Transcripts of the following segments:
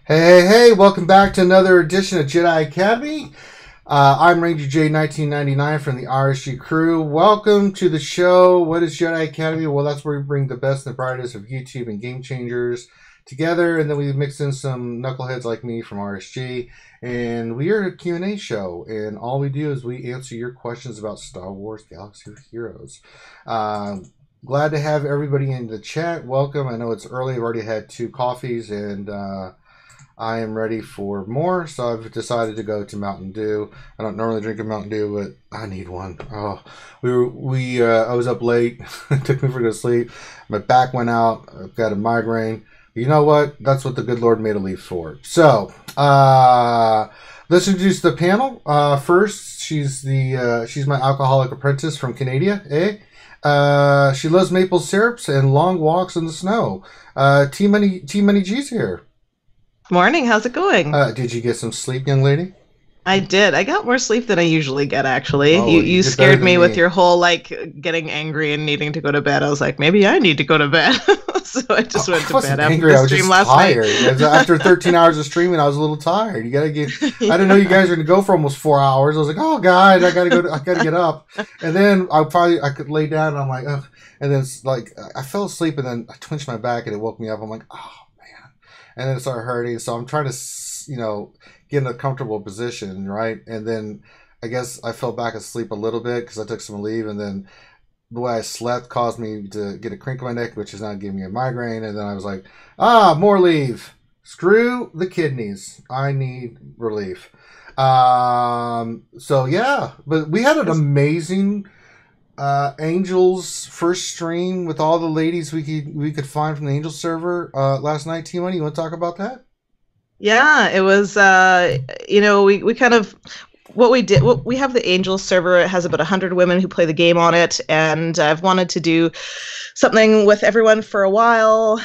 Hey, welcome back to another edition of Jedi Academy. I'm Ranger J1999 from the RSG crew. Welcome to the show. What is Jedi Academy? Well, that's where we bring the best and the brightest of YouTube and game changers together, and then we mix in some knuckleheads like me from RSG, and we are a Q&A show, and all we do is we answer your questions about Star Wars Galaxy of Heroes. Glad to have everybody in the chat. Welcome. I know it's early. I've already had 2 coffees, and I am ready for more, so I've decided to go to Mountain Dew. I don't normally drink a Mountain Dew, but I need one. Oh, I was up late. It took me for to sleep. My back went out. I've got a migraine. You know what? That's what the good Lord made a leaf for. So, let's introduce the panel. First, she's my alcoholic apprentice from Canada, she loves maple syrups and long walks in the snow. TMoney G's here. Morning, how's it going? Did you get some sleep, young lady? I did. I got more sleep than I usually get, actually. Oh, you scared me with your whole, getting angry and needing to go to bed. I was like, maybe I need to go to bed. So I just went to bed after the stream last night. After 13 hours of streaming, I was a little tired. You gotta get. I didn't know you guys were gonna go for almost 4 hours. I was like, oh God, I gotta get up. And then I could lay down, and I'm like, ugh. And then I fell asleep, and then I twitched my back, and it woke me up. I'm like, oh man. And then it started hurting. So I'm trying to, get in a comfortable position, right? And then I guess I fell back asleep a little bit because I took some leave, and then the way I slept caused me to get a crinkle in my neck, which is now giving me a migraine. And then I was like, more leave. Screw the kidneys. I need relief. So yeah, but we had an amazing Angels first stream with all the ladies we could find from the Angels server last night. TMoney, you want to talk about that? Yeah, it was, we kind of, we have the Angels server. It has about 100 women who play the game on it, and I've wanted to do something with everyone for a while.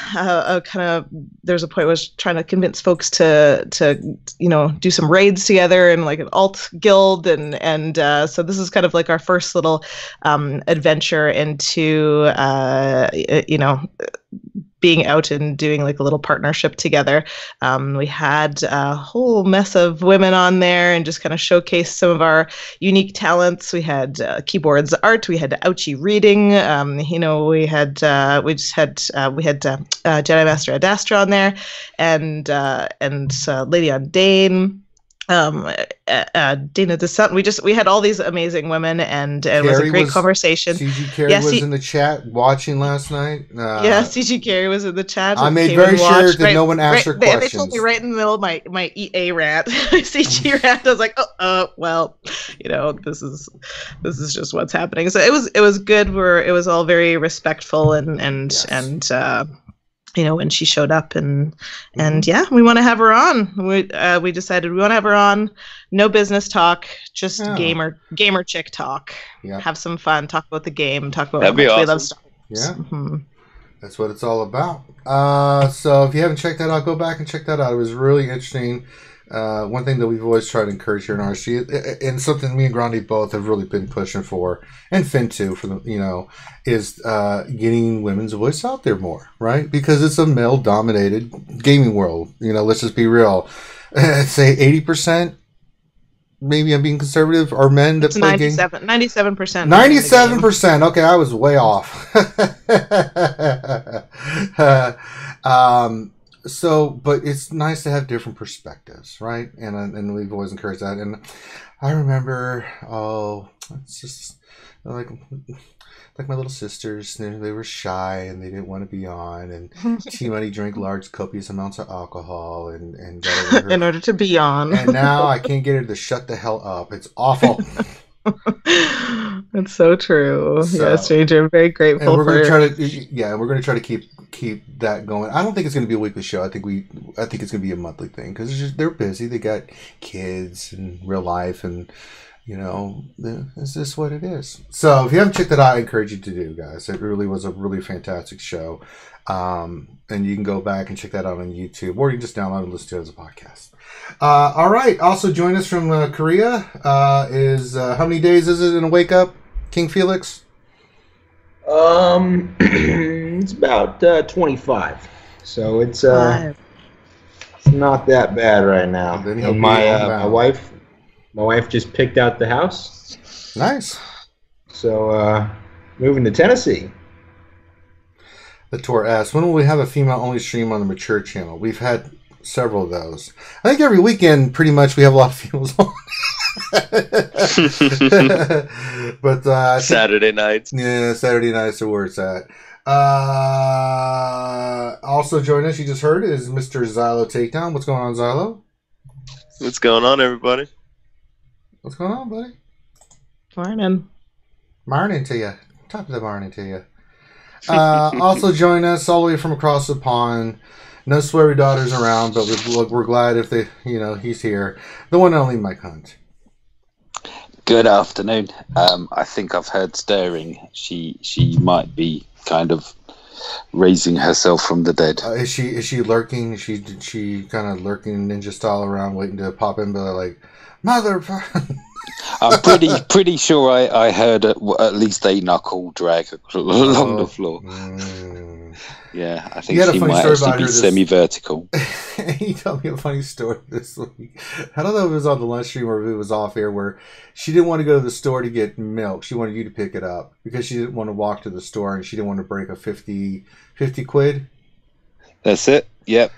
There's a point where I was trying to convince folks to do some raids together and like an alt guild, and so this is kind of like our first little adventure into being out and doing like a little partnership together. We had a whole mess of women on there and just kind of showcased some of our unique talents. We had keyboards art, we had Ouchie reading, we had Jedi Master Adastra on there, and Lady on Dane. Dana the Sun. We had all these amazing women, and it was a great conversation. CG Carey was in the chat watching last night. CG Carey was in the chat. I made very sure that no one asked her questions. They told me right in the middle of my EA rant, CG rant. I was like, well, this is just what's happening. So it was good. It was all very respectful and when she showed up and yeah, we want to have her on. We decided we want to have her on. No business talk, just gamer chick talk. Yeah. Have some fun, talk about the game, talk about how much we love Star Wars. Yeah. Mm-hmm. That's what it's all about. So if you haven't checked that out, go back and check that out. It was really interesting. One thing that we've always tried to encourage here in RSG, and something me and Grandi both have really been pushing for, and Finn too, is getting women's voice out there more, right? Because it's a male-dominated gaming world. Let's just be real. I'd say 80%. Maybe I'm being conservative. Are men that play games? 97%. 97%. Okay, I was way off. But it's nice to have different perspectives, right? And we've always encouraged that. And I remember, it's just like my little sisters. They were shy and they didn't want to be on. And TMoney drank large copious amounts of alcohol and got over in order to be on. And now I can't get her to shut the hell up. It's awful. That's so true. Yes, Stranger. I'm very grateful. And we're going to try to keep that going. I don't think it's going to be a weekly show. I think it's going to be a monthly thing because they're busy. They got kids and real life, and it's just what it is. So if you haven't checked that out, I encourage you to do, guys. It really was a really fantastic show, and you can go back and check that out on YouTube, or you can just download and listen to it as a podcast. All right. Also join us from Korea. How many days is it in a wake up, King Felix? It's about 25. So it's not that bad right now. Then he'll And be my homebound. my wife just picked out the house. Nice. So moving to Tennessee. The tour asks, when will we have a female-only stream on the Mature channel? We've had several of those. I think every weekend, pretty much, we have a lot of females on. But Saturday nights. Yeah, Saturday nights are where it's at. Also joining us, you just heard, is Mr. Xylo Takedown. What's going on, Xylo? What's going on, everybody? What's going on, buddy? Morning. Morning to you. Top of the morning to you. Also join us all the way from across the pond. No sweary daughters around, but we're glad if they, he's here. The one and only Mike Hunt. Good afternoon. I think I've heard stirring. She might be kind of raising herself from the dead. Is she lurking? She kind of lurking ninja style around, waiting to pop in, but like, mother. I'm pretty sure I heard at least a knuckle drag along the floor. Yeah, I think she might actually be semi-vertical. He told me a funny story this week. I don't know if it was on the lunch stream or if it was off air, where she didn't want to go to the store to get milk. She wanted you to pick it up because she didn't want to walk to the store and she didn't want to break a 50 quid. That's it. Yep.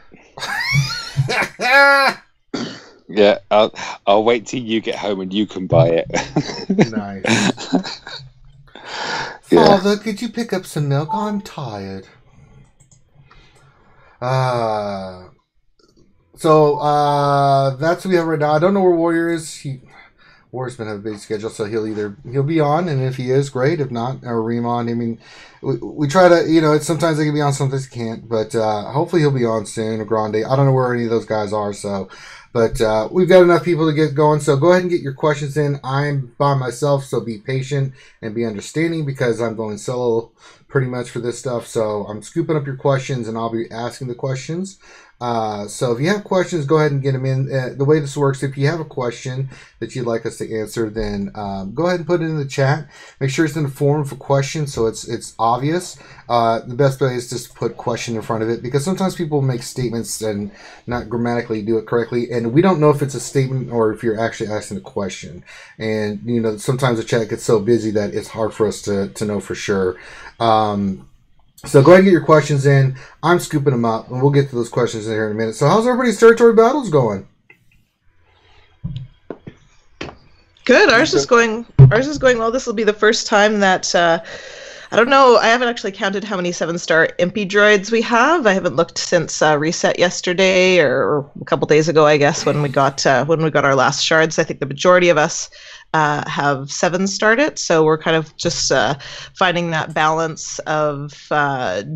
Yeah, I'll wait till you get home and you can buy it. Nice. Yeah. Father, could you pick up some milk? I'm tired. So that's what we have right now. I don't know where Warrior is. Warrior's been having a busy schedule, so he'll be on, and if he is, great. If not, or Reem on. I mean, we try to, sometimes they can be on, sometimes they can't, but hopefully he'll be on soon. Or Grande. I don't know where any of those guys are, so. But we've got enough people to get going, so go ahead and get your questions in. I'm by myself, so be patient and be understanding because I'm going solo pretty much for this stuff. So I'm scooping up your questions, and I'll be asking the questions. So if you have questions, go ahead and get them in. The way this works, if you have a question that you'd like us to answer, then go ahead and put it in the chat. Make sure it's in the form for questions so it's obvious. The best way is just to put question in front of it because sometimes people make statements and not grammatically do it correctly, and we don't know if it's a statement or if you're actually asking a question. And sometimes the chat gets so busy that it's hard for us to know for sure. So go ahead and get your questions in. I'm scooping them up, and we'll get to those questions in here in a minute. So how's everybody's territory battles going? Good. Ours is going well. This will be the first time that I don't know. I haven't actually counted how many 7-star impy droids we have. I haven't looked since reset yesterday or a couple days ago, I guess, when we got our last shards. I think the majority of us have 7-starred it, so we're kind of just finding that balance of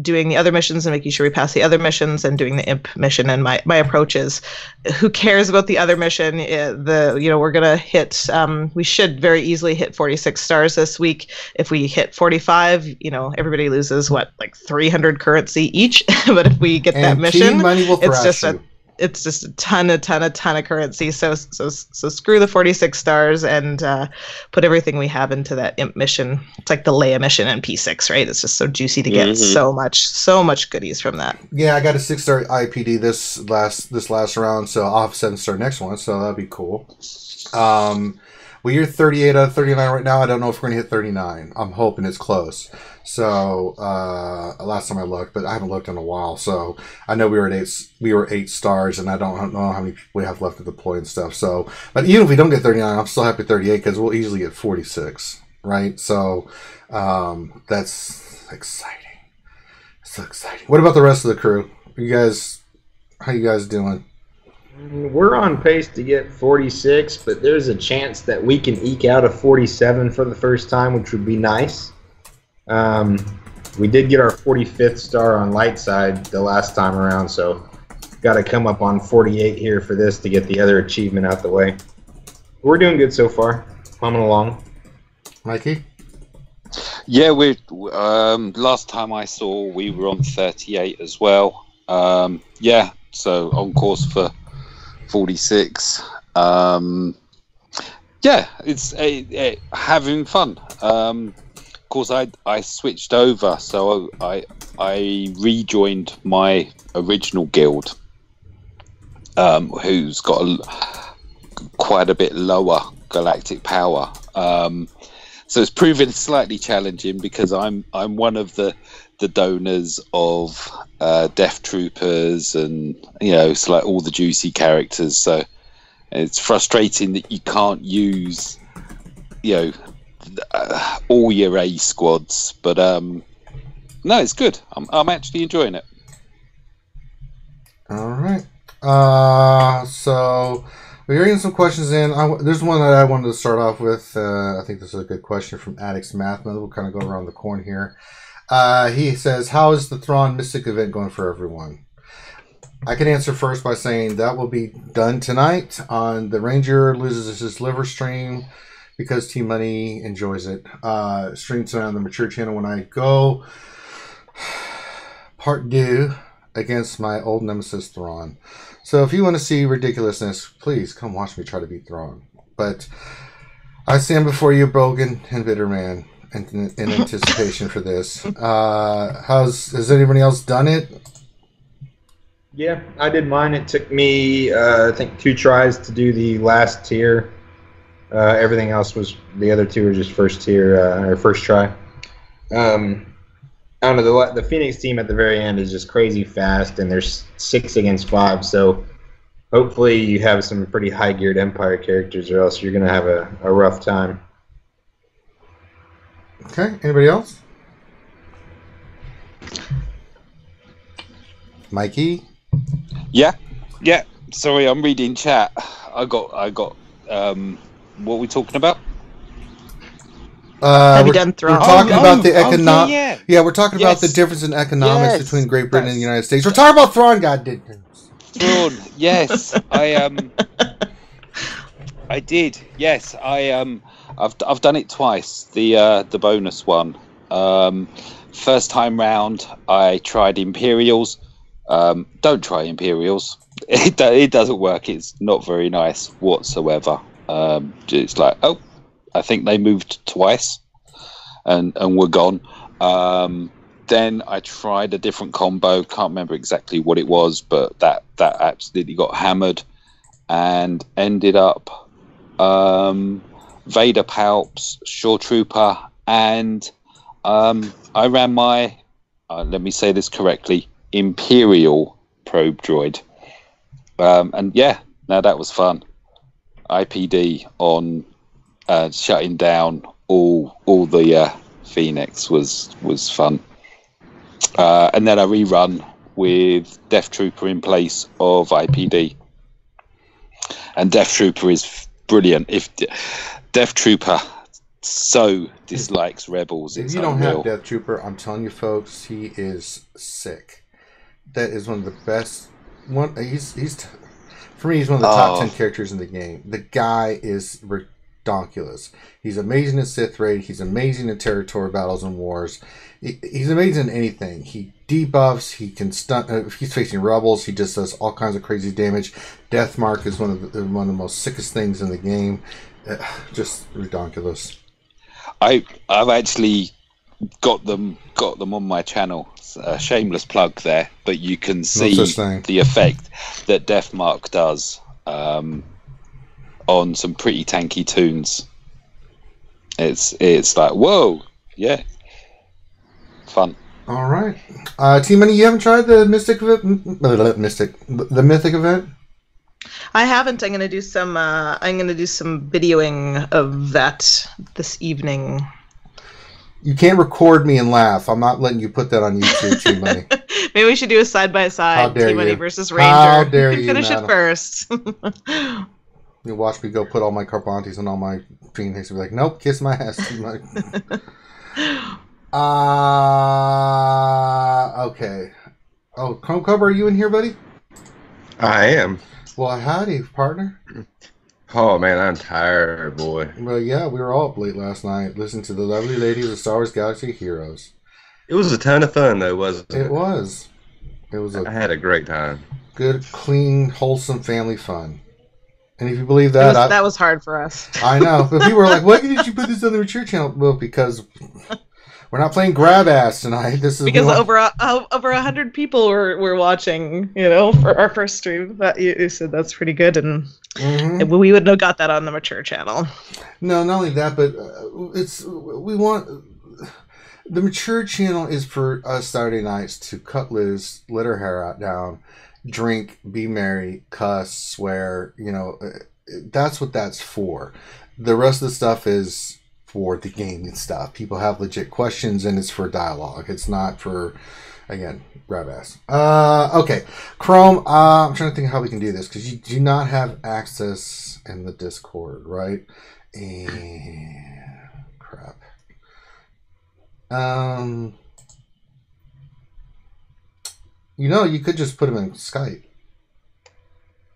doing the other missions and making sure we pass the other missions and doing the imp mission. And my approach is, who cares about the other mission? We're gonna hit. We should very easily hit 46 stars this week. If we hit 45, everybody loses like 300 currency each. But if we get that mission, it's just a ton of currency. So screw the 46 stars and put everything we have into that imp mission. It's like the Leia mission in P6, right? It's just so juicy to get so much goodies from that. Yeah, I got a 6-star IPD this last round, so I'll have 7-star next one, so that'll be cool. You're 38 out of 39 right now. I don't know if we're going to hit 39. I'm hoping it's close. So, last time I looked, but I haven't looked in a while. So, I know we were 8 stars, and I don't know how many people we have left to deploy and stuff. So, but even if we don't get 39, I'm still happy at 38 because we'll easily get 46, right? So, that's exciting. So exciting. What about the rest of the crew? How you guys doing? We're on pace to get 46, but there's a chance that we can eke out a 47 for the first time, which would be nice. We did get our 45th star on light side the last time around, so got to come up on 48 here for this to get the other achievement out the way. We're doing good so far, humming along. Mikey? Yeah, last time I saw we were on 38 as well. So on course for 46. It's having fun. Of course, I switched over, so I rejoined my original guild. who's got quite a bit lower galactic power. So it's proven slightly challenging because I'm one of the donors of Death Troopers, and it's like all the juicy characters. So it's frustrating that you can't use all your A squads, but no, it's good. I'm actually enjoying it. All right. So we're getting some questions in. There's one that I wanted to start off with. I think this is a good question from Addicts Math. We'll kind of go around the corn here. He says, how is the Thrawn Mystic event going for everyone? I can answer first by saying that will be done tonight on the Ranger Loses His Liver stream because TMoney enjoys it. Stream tonight on the Mature channel when I go part due against my old nemesis Thrawn. So if you want to see ridiculousness, please come watch me try to beat Thrawn. But I stand before you, Brogan and Bitter Man, in anticipation for this. Has anybody else done it? Yeah, I did mine. It took me, I think, 2 tries to do the last tier. Everything else was, the other 2 were just first tier, or first try. I don't know, the Phoenix team at the very end is just crazy fast, and there's 6 against 5, so hopefully you have some pretty high-geared Empire characters, or else you're going to have a rough time. Okay, anybody else? Mikey? Yeah. Sorry, I'm reading chat. I got. What are we talking about? Have you done Thrawn? We're talking about the economic. Yeah, we're talking about the difference in economics between Great Britain and the United States. We're talking about Thrawn, Thrawn, yes, I did. Yes, I've done it twice. The bonus one. First time round, I tried Imperials. Don't try Imperials. It doesn't work. It's not very nice whatsoever. It's like, I think they moved twice, and were gone. Then I tried a different combo. Can't remember exactly what it was, but that absolutely got hammered, and ended up Vader Palps, Shore Trooper, and I ran my let me say this correctly, Imperial probe droid. And yeah, now that was fun. IPD on shutting down all the Phoenix was fun. And then I rerun with Death Trooper in place of IPD. And Death Trooper is brilliant. If Death Trooper so dislikes Rebels, if you don't have Death Trooper, I'm telling you folks, he is sick. That is one of the best. He's for me, he's one of the top 10 characters in the game. The guy is ridiculous. He's amazing in Sith Raid. He's amazing in territory battles and wars. He's amazing in anything. He debuffs. He can stun. If he's facing rebels, he just does all kinds of crazy damage. Death Mark is one of the most sickest things in the game. Just ridiculous. I've actually got them on my channel. A shameless plug there, but you can see the effect that Death Mark does on some pretty tanky tunes. It's like, whoa, yeah, fun. All right, TMoney, you haven't tried the Mythic event? I haven't. I'm gonna do some videoing of that this evening. You can't record me and laugh. I'm not letting you put that on YouTube, TMoney. Maybe we should do a side-by-side TMoney versus Ranger. How dare you, finish it first. You watch me go put all my Carbantes and all my Phoenix and be like, nope, kiss my ass, TMoney. Okay. Oh, Chrome Cobra, are you in here, buddy? I am. Well, howdy, partner. Oh, man, I'm tired, boy. Well, yeah, we were all up late last night listening to the lovely ladies of Star Wars Galaxy Heroes. It was a ton of fun, though, wasn't it? It was. I had a great time. Good, clean, wholesome family fun. And if you believe that... that was hard for us. I know. But people were like, why did you put this on the Mature channel? Well, because We're not playing grab ass tonight. This is because over 100 people were watching, for our first stream. That you said that's pretty good, and we wouldn't have got that on the mature channel. No, not only that, but we want the mature channel is for us Saturday nights to cut loose, let our hair out down, drink, be merry, cuss, swear. That's what that's for. The rest of the stuff is for the gaming stuff. People have legit questions, and it's for dialogue. It's not for, again, grab ass. Okay, Chrome. I'm trying to think how we can do this because you do not have access in the Discord, right? And crap. You could just put them in Skype.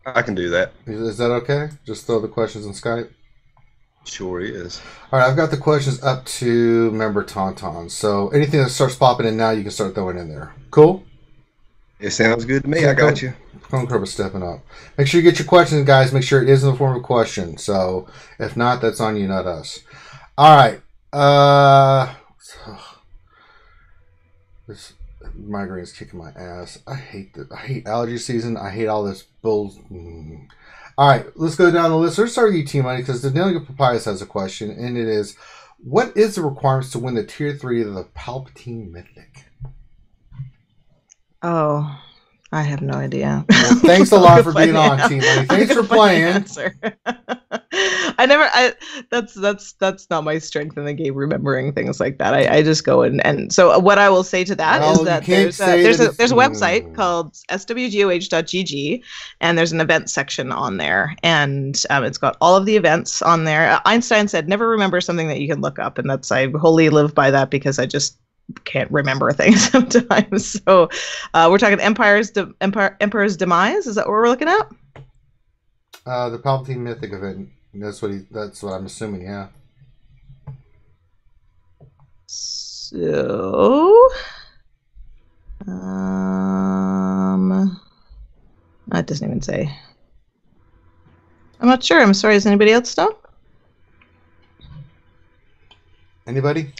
I can do that. Is that okay? Just throw the questions in Skype? Sure is. All right, I've got the questions up to member Tauntaun. So anything that starts popping in now, you can start throwing in there. Cool? It sounds good to me. I got you. Chrome Crib is stepping up. Make sure you get your questions, guys. Make sure it is in the form of a question. So if not, that's on you, not us. All right. This migraine is kicking my ass. I hate allergy season. I hate all this bull. All right, let's go down the list. Let's start with you, TMoney, because the Dealing of Papyrus has a question, and it is, what is the requirements to win the Tier 3 of the Palpatine Mythic? Oh, I have no idea. Well, thanks a lot for being on, TMoney. Thanks for playing. That's not my strength in the game, remembering things like that. I just go and so what I will say to that is that there's a website called SWGOH.gg, and there's an event section on there, and it's got all of the events on there. Einstein said, "Never remember something that you can look up," and I wholly live by that because I just can't remember things sometimes. So we're talking Emperor's Demise. Is that what we're looking at? The Palpatine Mythic event. That's what I'm assuming. Yeah. So, it doesn't even say. I'm not sure. I'm sorry. Does anybody else know? Anybody?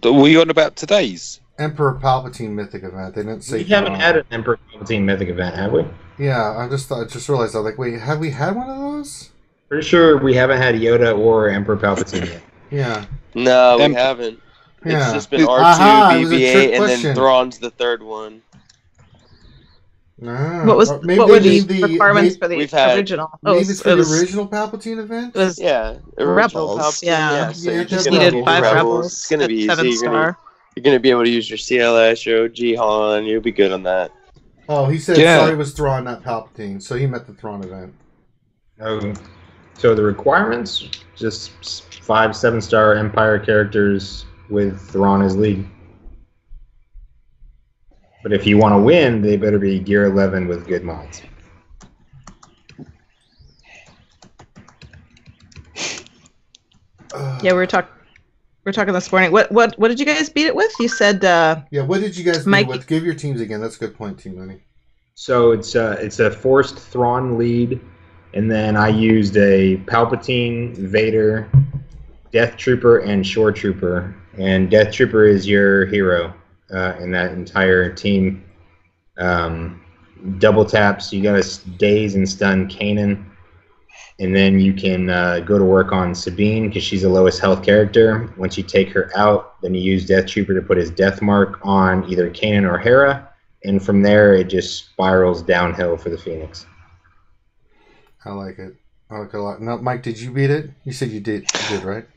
Were you on about today's Emperor Palpatine Mythic event? They didn't say. We haven't had an Emperor Palpatine Mythic event, have we? Yeah, I just realized. I was like, wait, have we had one of those? Pretty sure we haven't had Yoda or Emperor Palpatine yet. Yeah. No, we haven't. Yeah. It's just been R2, BB-8, and then Thrawn's the third one. What were the requirements for the original? Maybe it's for the original Palpatine event? It was Rebels. Palpatine, yeah. So you just needed 5 Rebels. It's going to be easy. 7-star. You're going to be able to use your CLS, your OG Han. You'll be good on that. Oh, he said sorry, it was Thrawn, not Palpatine. So he meant the Thrawn event. Oh, so the requirements, just 5 7-star Empire characters with Thrawn as lead. But if you want to win, they better be Gear 11 with good mods. Yeah, we were talking this morning. What did you guys beat it with? You said what did you guys beat it with? Give your teams again. That's a good point, TMoney. So it's a forced Thrawn lead, and then I used a Palpatine, Vader, Death Trooper, and Shore Trooper. And Death Trooper is your hero in that entire team. Double taps. You got to daze and stun Kanan. And then you can go to work on Sabine because she's the lowest health character. Once you take her out, then you use Death Trooper to put his death mark on either Kanan or Hera. And from there, it just spirals downhill for the Phoenix. I like it. I like it a lot. Now, Mike, did you beat it? You said you did. You did, right?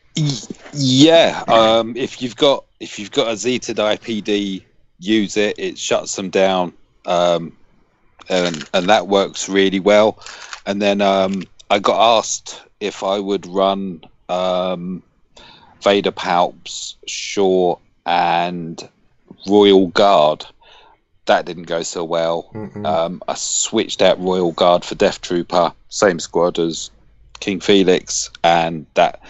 Yeah. If you've got a Zeta'd IPD, use it. It shuts them down, and that works really well. And then I got asked if I would run Vader Palps, Shore, and Royal Guard. That didn't go so well. I switched out Royal Guard for Death Trooper, same squad as King Felix, and that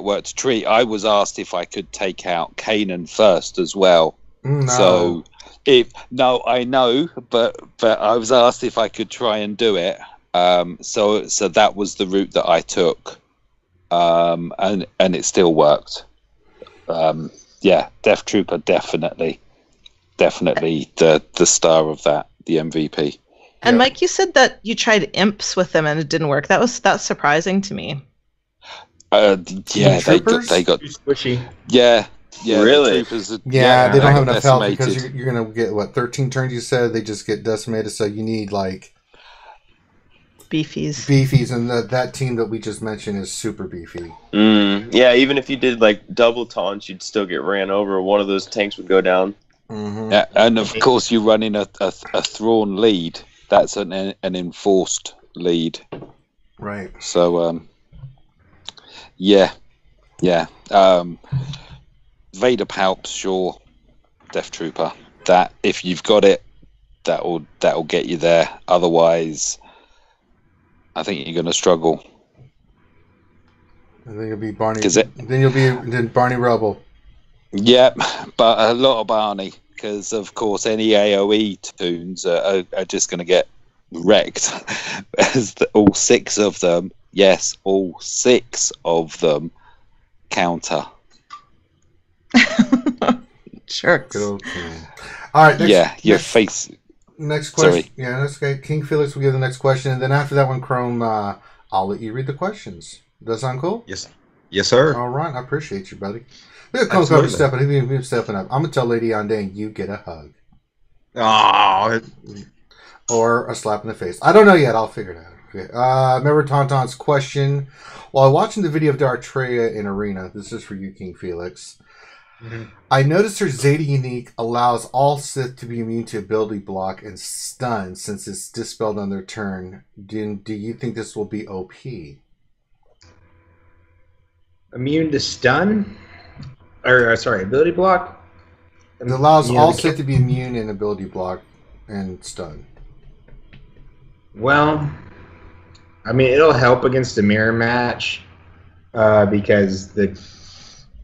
worked a treat. I was asked if I could take out Kanan first as well. No. So I know, but I was asked if I could try and do it. So that was the route that I took, and it still worked. yeah, Death Trooper definitely the star of that, the MVP. And Yep. Mike, you said that you tried imps with them and it didn't work. That's surprising to me. Yeah, Troopers? they got Too squishy. yeah. Really? The troopers are, Yeah, they don't have enough health decimated. because you're gonna get what 13 turns. You said they just get decimated, so you need like Beefies. and that team that we just mentioned is super beefy. Yeah, even if you did like double taunts, you'd still get ran over. One of those tanks would go down. Mm-hmm. Yeah, and of course you run in a Thrawn lead. That's an enforced lead. Right. So yeah. Vader Palps, sure. Death Trooper. That if you've got it, that'll get you there. Otherwise, I think you're going to struggle. I think it'll be Barney. Then you'll be Barney Rubble. Yep, but a lot of Barney, because of course any AOE tunes are just going to get wrecked. As all 6 of them, yes, all 6 of them counter. Sure. Good old King. All right. Next question. Sorry. Yeah, that's okay. King Felix will give the next question, and then after that one, Chrome, I'll let you read the questions. Does that sound cool? Yes, sir. All right. I appreciate you, buddy. Look at Chrome's about stepping up. I'm gonna tell Lady Yonde you get a hug. Oh, Or a slap in the face. I don't know yet. I'll figure it out. Okay. Remember Tauntaun's question? While watching the video of Darth Treya in Arena, this is for you, King Felix. Mm-hmm. I noticed her Zeta unique allows all Sith to be immune to ability block and stun since it's dispelled on their turn. Do you think this will be OP? Immune to stun? Or, sorry, ability block? It allows all Sith to be immune in ability block and stun. Well, I mean, it'll help against a mirror match because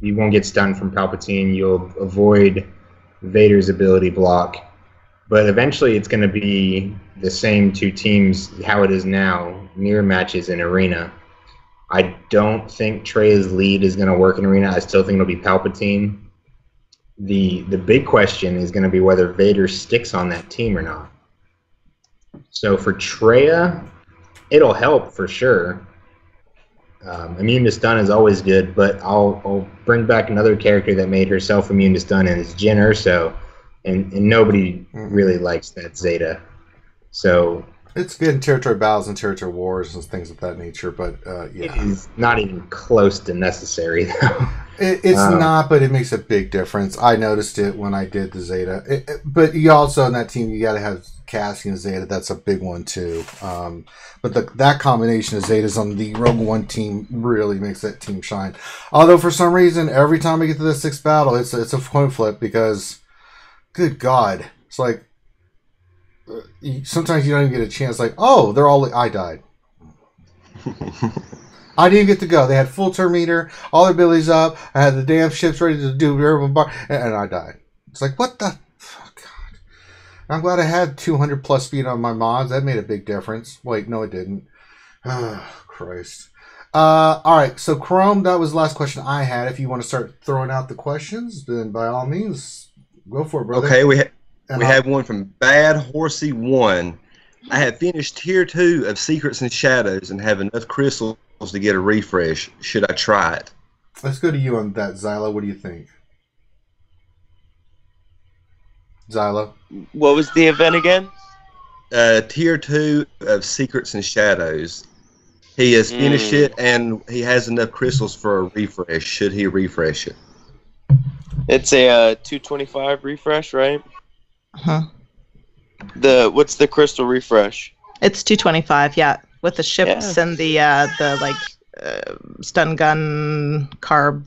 you won't get stunned from Palpatine. You'll avoid Vader's ability block. But eventually it's going to be the same 2 teams how it is now, mirror matches in Arena. I don't think Treya's lead is going to work in Arena. I still think it'll be Palpatine. The big question is going to be whether Vader sticks on that team or not. So for Treya, it'll help for sure. Immune to stun is always good, but I'll bring back another character that made herself immune to stun, and it's Jyn Erso, and nobody really likes that Zeta. So it's good in territory battles and territory wars and things of that nature, but yeah. It is not even close to necessary, though. It's not, but it makes a big difference. I noticed it when I did the Zeta. But you also, in that team, you got to have Cassian and Zeta. That's a big one, too. But that combination of Zetas on the Rogue One team really makes that team shine. Although, for some reason, every time I get to the 6th battle, it's a coin flip because, good God, it's like, sometimes you don't even get a chance. Like, oh, I died. I didn't get to go. They had full turn meter, all their abilities up. I had the damn ships ready to do airborne bar, and I died. It's like, what the? Oh, God. I'm glad I had 200 plus speed on my mods. That made a big difference. Wait, no, it didn't. Oh, Christ. All right, so Chrome, that was the last question I had. If you want to start throwing out the questions, then by all means, go for it, brother. Okay, we have one from Bad Horsey 1. I have finished Tier 2 of Secrets and Shadows and have enough crystals to get a refresh. Should I try it? Let's go to you on that, Zyla. What do you think? Zyla? What was the event again? Tier 2 of Secrets and Shadows. He has finished it, and he has enough crystals for a refresh. Should he refresh it? It's a 225 refresh, right? Huh. What's the crystal refresh? It's 225, yeah, with the ships and the stun gun carb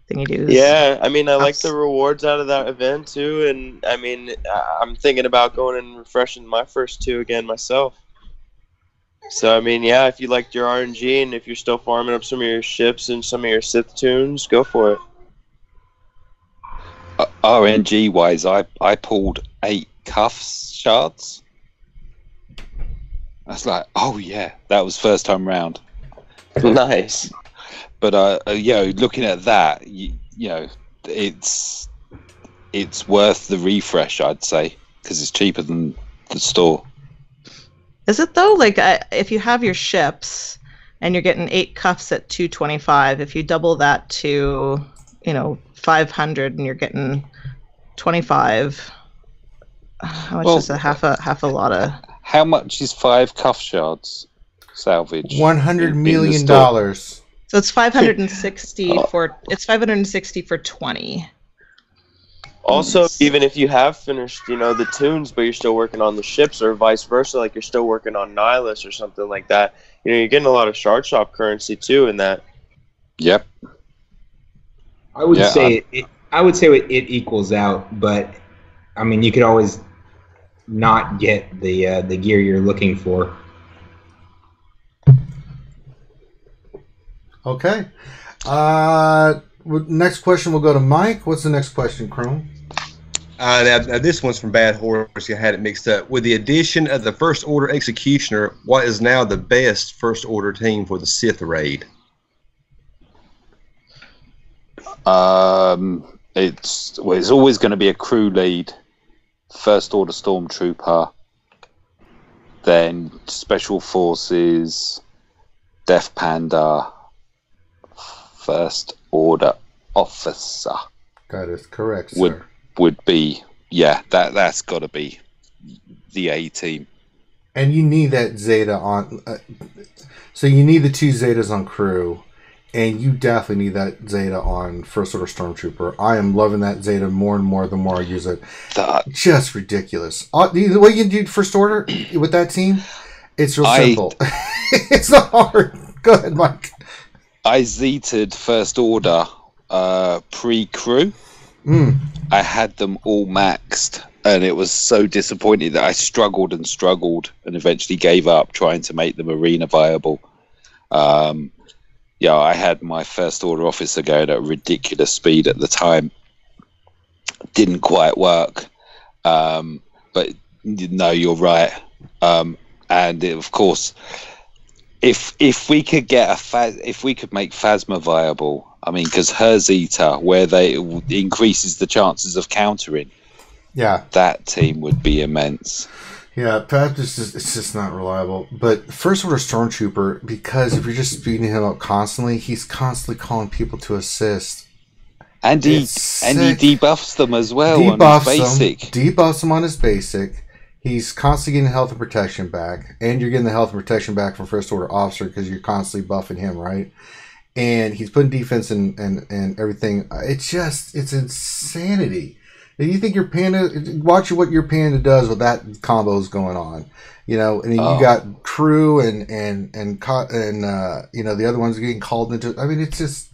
thingy doos. Yeah, I mean, I like the rewards out of that event too, and I mean, I'm thinking about going and refreshing my first 2 again myself. So I mean, yeah, if you liked your RNG and if you're still farming up some of your ships and some of your Sith tunes, go for it. RNG wise, I pulled 8 cuffs shards. I was like, oh yeah, that was first time round. Nice. But looking at that, you know, it's worth the refresh, I'd say, because it's cheaper than the store. Is it though? Like, if you have your ships and you're getting 8 cuffs at 225, if you double that to, 500, and you're getting 25, how much is a half a lot of? How much is 5 cuff shards salvage? $100 million. So it's 560 for 20. Also, even if you have finished, the tunes, but you're still working on the ships, or vice versa, like you're still working on Nihilus or something like that, you're getting a lot of shard shop currency too in that. Yep. I would say it equals out, but I mean, you could always not get the gear you're looking for. Okay. Next question will go to Mike. What's the next question, Chrome? Now, this one's from Bad Horse. I had it mixed up. With the addition of the First Order Executioner, what is now the best First Order team for the Sith raid? It's always going to be a crew lead, First Order Stormtrooper, then Special Forces, Death Panda, First Order Officer. That is correct, sir. Would be, that's got to be the A team. And you need that Zeta on. So you need the 2 Zetas on crew, and you definitely need that Zeta on First Order Stormtrooper. I am loving that Zeta more and more the more I use it. Just ridiculous. The way you do First Order with that team, it's real simple. It's not hard. Go ahead, Mike. I Zeta'd First Order pre-crew. I had them all maxed, and it was so disappointing that I struggled and eventually gave up trying to make them arena viable. I had my First Order officer going at a ridiculous speed at the time. Didn't quite work, but no, you're right. And of course, if we could get if we could make Phasma viable, I mean, because her Zeta, where it increases the chances of countering, that team would be immense. Yeah, perhaps it's just not reliable. But First Order Stormtrooper, because if you're just speeding him up constantly, he's constantly calling people to assist. And he debuffs them as well on his basic. Debuffs them on his basic. He's constantly getting health and protection back. And you're getting the health and protection back from First Order Officer because you're constantly buffing him, right? And he's putting defense and everything. It's insanity. And you think your Panda, watch what your Panda does with that combos going on, and you got crew and the other ones getting called into. I mean, it's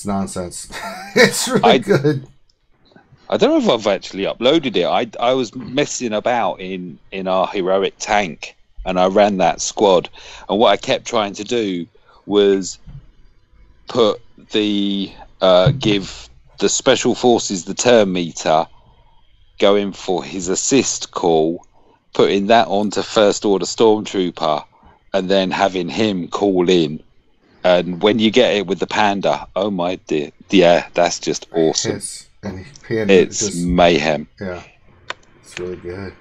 nonsense. It's really good. I don't know if I've actually uploaded it. I was messing about in our heroic tank, and I ran that squad. And what I kept trying to do was put give the Special Forces the turn meter, going for his assist call, putting that onto First Order Stormtrooper, and then having him call in. And when you get it with the Panda, oh my dear, that's just awesome. It's just mayhem. Yeah, it's really good.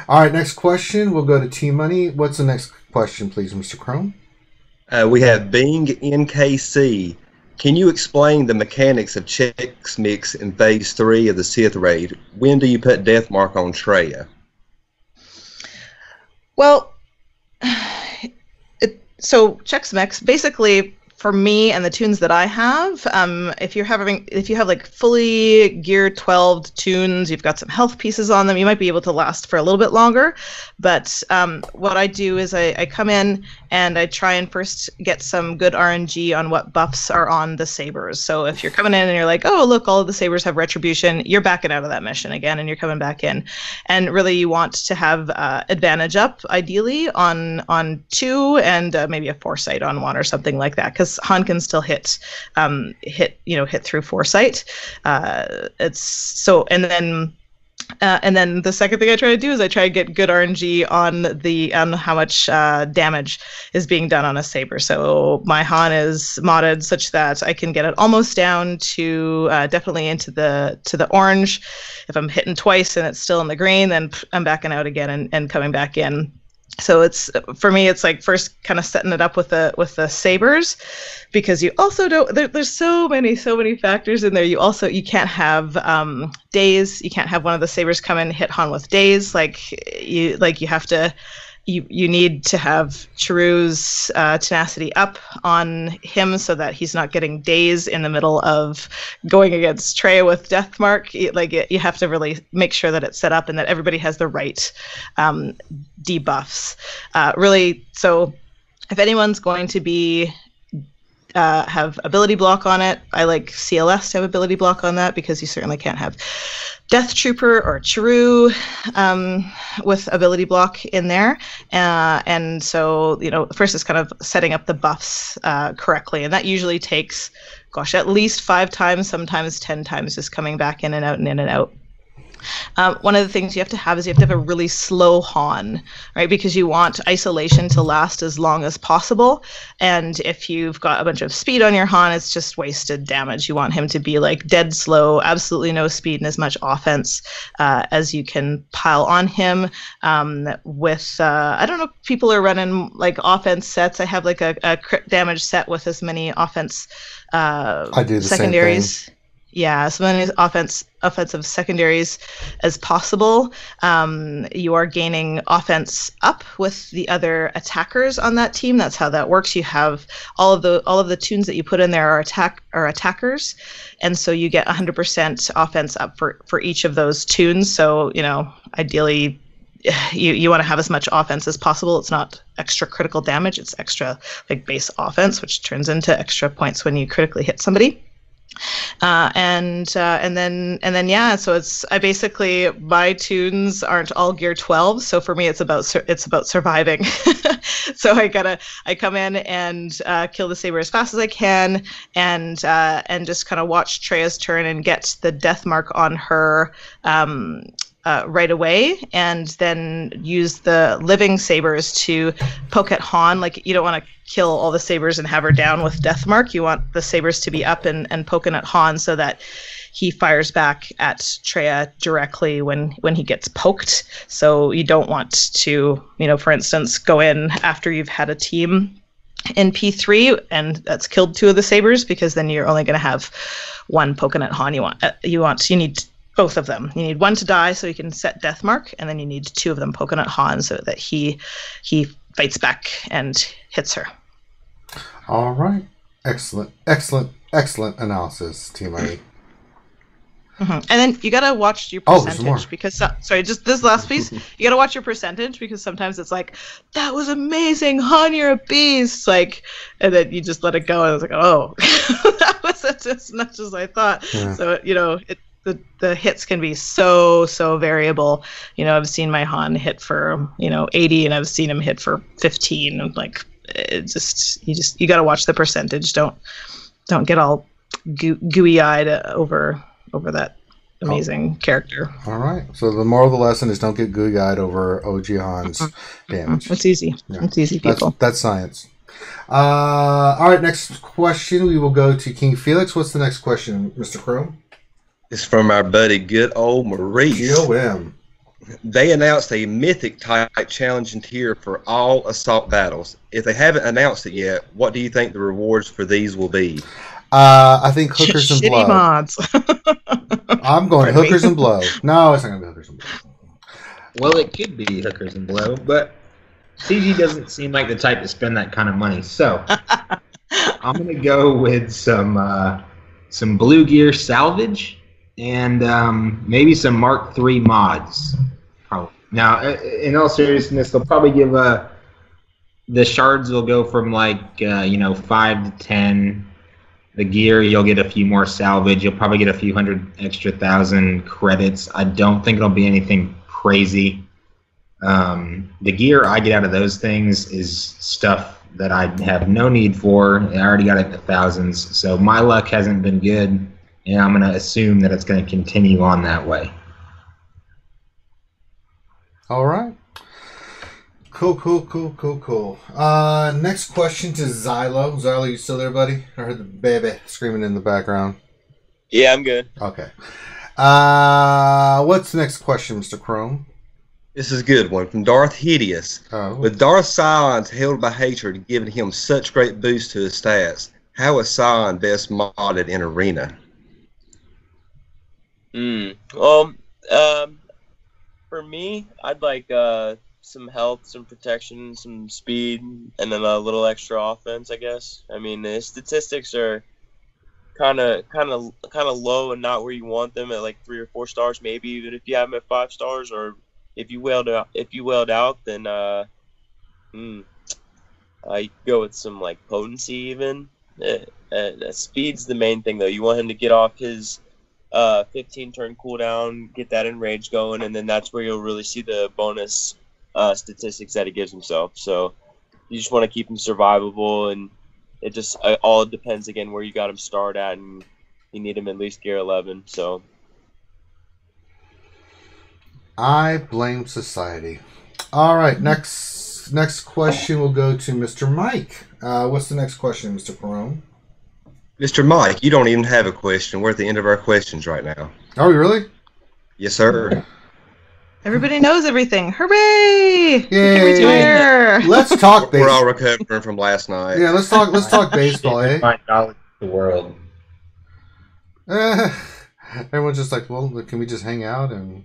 All right, next question. We'll go to TMoney. What's the next question, please, Mr. Chrome? We have Bing NKC. Can you explain the mechanics of Chex Mix in Phase 3 of the Sith Raid? When do you put Deathmark on Traya? Well, so Chex Mix, basically, for me and the tunes that I have, if you have like fully gear 12 tunes, you've got some health pieces on them, you might be able to last for a little bit longer. But what I do is I come in and I try and first get some good RNG on what buffs are on the sabers. So if you're coming in and you're like, oh, look, all of the sabers have retribution, you're backing out of that mission again and you're coming back in. And really you want to have advantage up, ideally, on 2 and maybe a foresight on 1 or something like that, because Han can still hit through foresight. It's so, and then And then the second thing I try to do is I try to get good RNG on how much damage is being done on a saber. So my Han is modded such that I can get it almost down to definitely into the orange. If I'm hitting twice and it's still in the green, then I'm backing out again and coming back in. So for me, it's like first kind of setting it up with the sabers, because you also don't. There's so many factors in there. You can't have daze. You can't have one of the sabers come in hit Han with daze. You have to. You need to have Chiru's tenacity up on him so that he's not getting daze in the middle of going against Traya with Deathmark. You have to really make sure that it's set up and that everybody has the right debuffs. Really, so if anyone's going to be have ability block on it, I like CLS to have ability block on that, because you certainly can't have Death Trooper or Chiru with ability block in there. And so, first is kind of setting up the buffs correctly. And that usually takes, at least 5 times, sometimes 10 times, just coming back in and out and in and out. One of the things you have to have is you have to have a really slow Han, right? Because you want isolation to last as long as possible. And if you've got a bunch of speed on your Han, it's just wasted damage. You want him to be like dead slow, absolutely no speed and as much offense as you can pile on him. With I don't know if people are running like offense sets. I have like a crit damage set with as many offense I do the secondaries. Same thing. Yeah, so many offensive secondaries as possible. You are gaining offense up with the other attackers on that team. That's how that works. You have all of the tunes that you put in there are attackers, and so you get 100% offense up for each of those tunes. So ideally, you want to have as much offense as possible. It's not extra critical damage; it's extra like base offense, which turns into extra points when you critically hit somebody. And then so I basically, my tunes aren't all gear 12, so for me it's about surviving. So I come in and kill the saber as fast as I can, and just kind of watch Traya's turn and get the death mark on her right away, and then use the living sabers to poke at Han. Like, you don't want to kill all the sabers and have her down with Deathmark. You want the sabers to be up and poking at Han so that he fires back at Traya directly when he gets poked. So you don't want to, for instance, go in after you've had a team in P3 and that's killed 2 of the sabers, because then you're only going to have one poking at Han. You need both of them. You need one to die so you can set Deathmark, and then you need 2 of them poking at Han so that he fights back and hits her. All right. Excellent analysis, TMoney. Mm-hmm. And then you gotta watch your percentage, because just this last piece, you gotta watch your percentage, because sometimes it's like, that was amazing, Han, you're a beast, and then you just let it go, and it's like, oh, that wasn't as much as I thought. Yeah. So the hits can be so variable. I've seen my Han hit for 80, and I've seen him hit for 15. And you got to watch the percentage. Don't get all gooey eyed over that amazing character. All right. So the moral of the lesson is don't get gooey eyed over OG Han's damage. It's easy. Yeah. It's easy, people. That's science. All right. Next question. We will go to King Felix. What's the next question, Mr. Crow? It's from our buddy, good old Maurice. GOM. They announced a mythic type challenge and tier for all assault battles. If they haven't announced it yet, what do you think the rewards for these will be? I think hookers and blow. Shitty mods. I'm going hookers and blow. No, it's not going to be hookers and blow. Well, it could be hookers and blow, but CG doesn't seem like the type to spend that kind of money. So I'm going to go with some blue gear salvage. And maybe some Mark III mods. Probably. Now, in all seriousness, they'll probably give the shards will go from 5 to 10. The gear, you'll get a few more salvage. You'll probably get a few extra 1,000 credits. I don't think it'll be anything crazy. The gear I get out of those things is stuff that I have no need for. I already got it in the thousands, so my luck hasn't been good. And I'm going to assume that it's going to continue on that way. All right. Cool. Next question to Xylo. Xylo, you still there, buddy? I heard the baby screaming in the background. Yeah, I'm good. Okay. What's the next question, Mr. Chrome? This is a good one from Darth Hideous. Oh. With Darth Sion held by hatred giving him such great boost to his stats, how is Sion best modded in Arena? Well, for me, I'd like some health, some protection, some speed, and then a little extra offense, I guess. I mean, the statistics are kind of low and not where you want them at like 3 or 4 stars, maybe even if you have them at 5 stars, or if you wailed out, then I go with some like potency even. Speed's the main thing though. You want him to get off his 15 turn cooldown, get that enrage going, and then that's where you'll really see the bonus statistics that he gives himself. So you just want to keep him survivable, and it just all depends again where you got him start at, and you need him at least gear 11. So I blame society. All right, next question will go to Mr. Mike. What's the next question, Mr. Perone? Mr. Mike, you don't even have a question. We're at the end of our questions right now. Oh, really? Yes, sir. Everybody knows everything. Hooray! Yay! Retire. Let's talk We're all baseball. recovering from last night. Yeah, let's talk baseball, eh? My knowledge of the world. Everyone's just like, well, can we just hang out and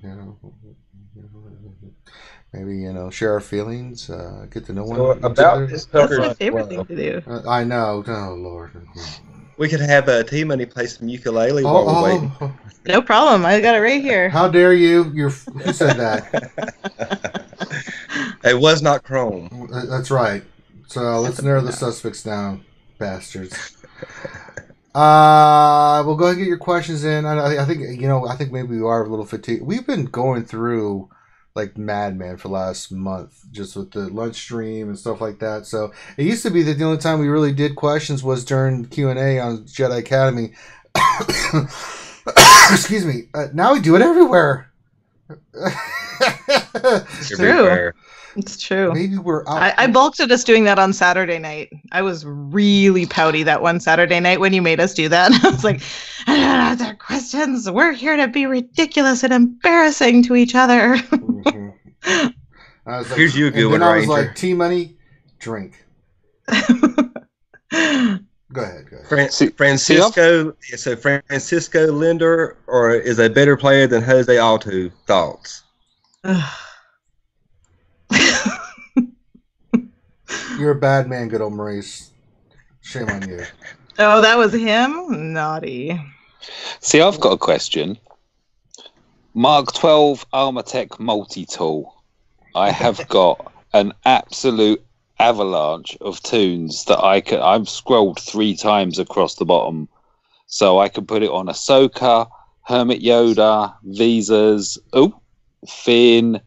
maybe share our feelings, get to know one So each other? this That's Tucker my as favorite well. thing to do. I know. Oh Lord. We could have TMoney play some ukulele while we're waiting. No problem. I got it right here. How dare you? Who said that? It was not Chrome. That's right. So let's narrow the suspects down, bastards. We'll go ahead and get your questions in. I think I think maybe we are a little fatigued. We've been going through like madman for the last month, just with the lunch stream and stuff like that. So it used to be that the only time we really did questions was during Q&A on Jedi Academy. Excuse me. Now we do it everywhere. It's true. It's true. Maybe we're out. I balked at us doing that on Saturday night. I was really pouty that one Saturday night when you made us do that. I was like, I don't answer questions. We're here to be ridiculous and embarrassing to each other. Mm-hmm. I was like, Here's you a good one, I was Ranger. like, TMoney, drink. Go ahead. Francisco. So Francisco Linder, or is a better player than Jose Altuve? Thoughts? You're a bad man, good old Maurice. Shame on you. Oh, that was him? Naughty. See, I've got a question. Mark 12 Armortech multi-tool. I have got an absolute avalanche of tunes that I've scrolled 3 times across the bottom. So I can put it on Ahsoka, Hermit Yoda, Visas, Finn.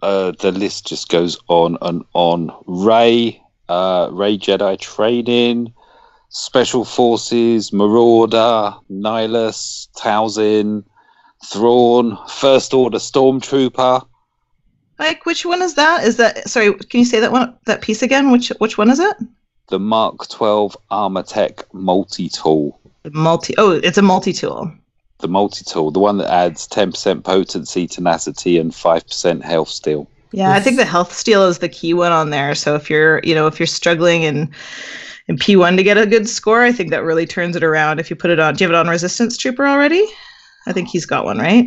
The list just goes on and on. Ray Jedi Training, Special Forces, Marauder, Nihilus, Towson, Thrawn, First Order Stormtrooper. Like, which one is that? Sorry, can you say that piece again? Which one is it? The Mark 12 Armortech multi-tool. It's a multi-tool. The multi-tool, the one that adds 10% potency, tenacity, and 5% health steal. Yeah, I think the health steal is the key one on there. So if you're struggling in P1 to get a good score, I think that really turns it around. If you put it on, do you have it on Resistance Trooper already? I think he's got one, right?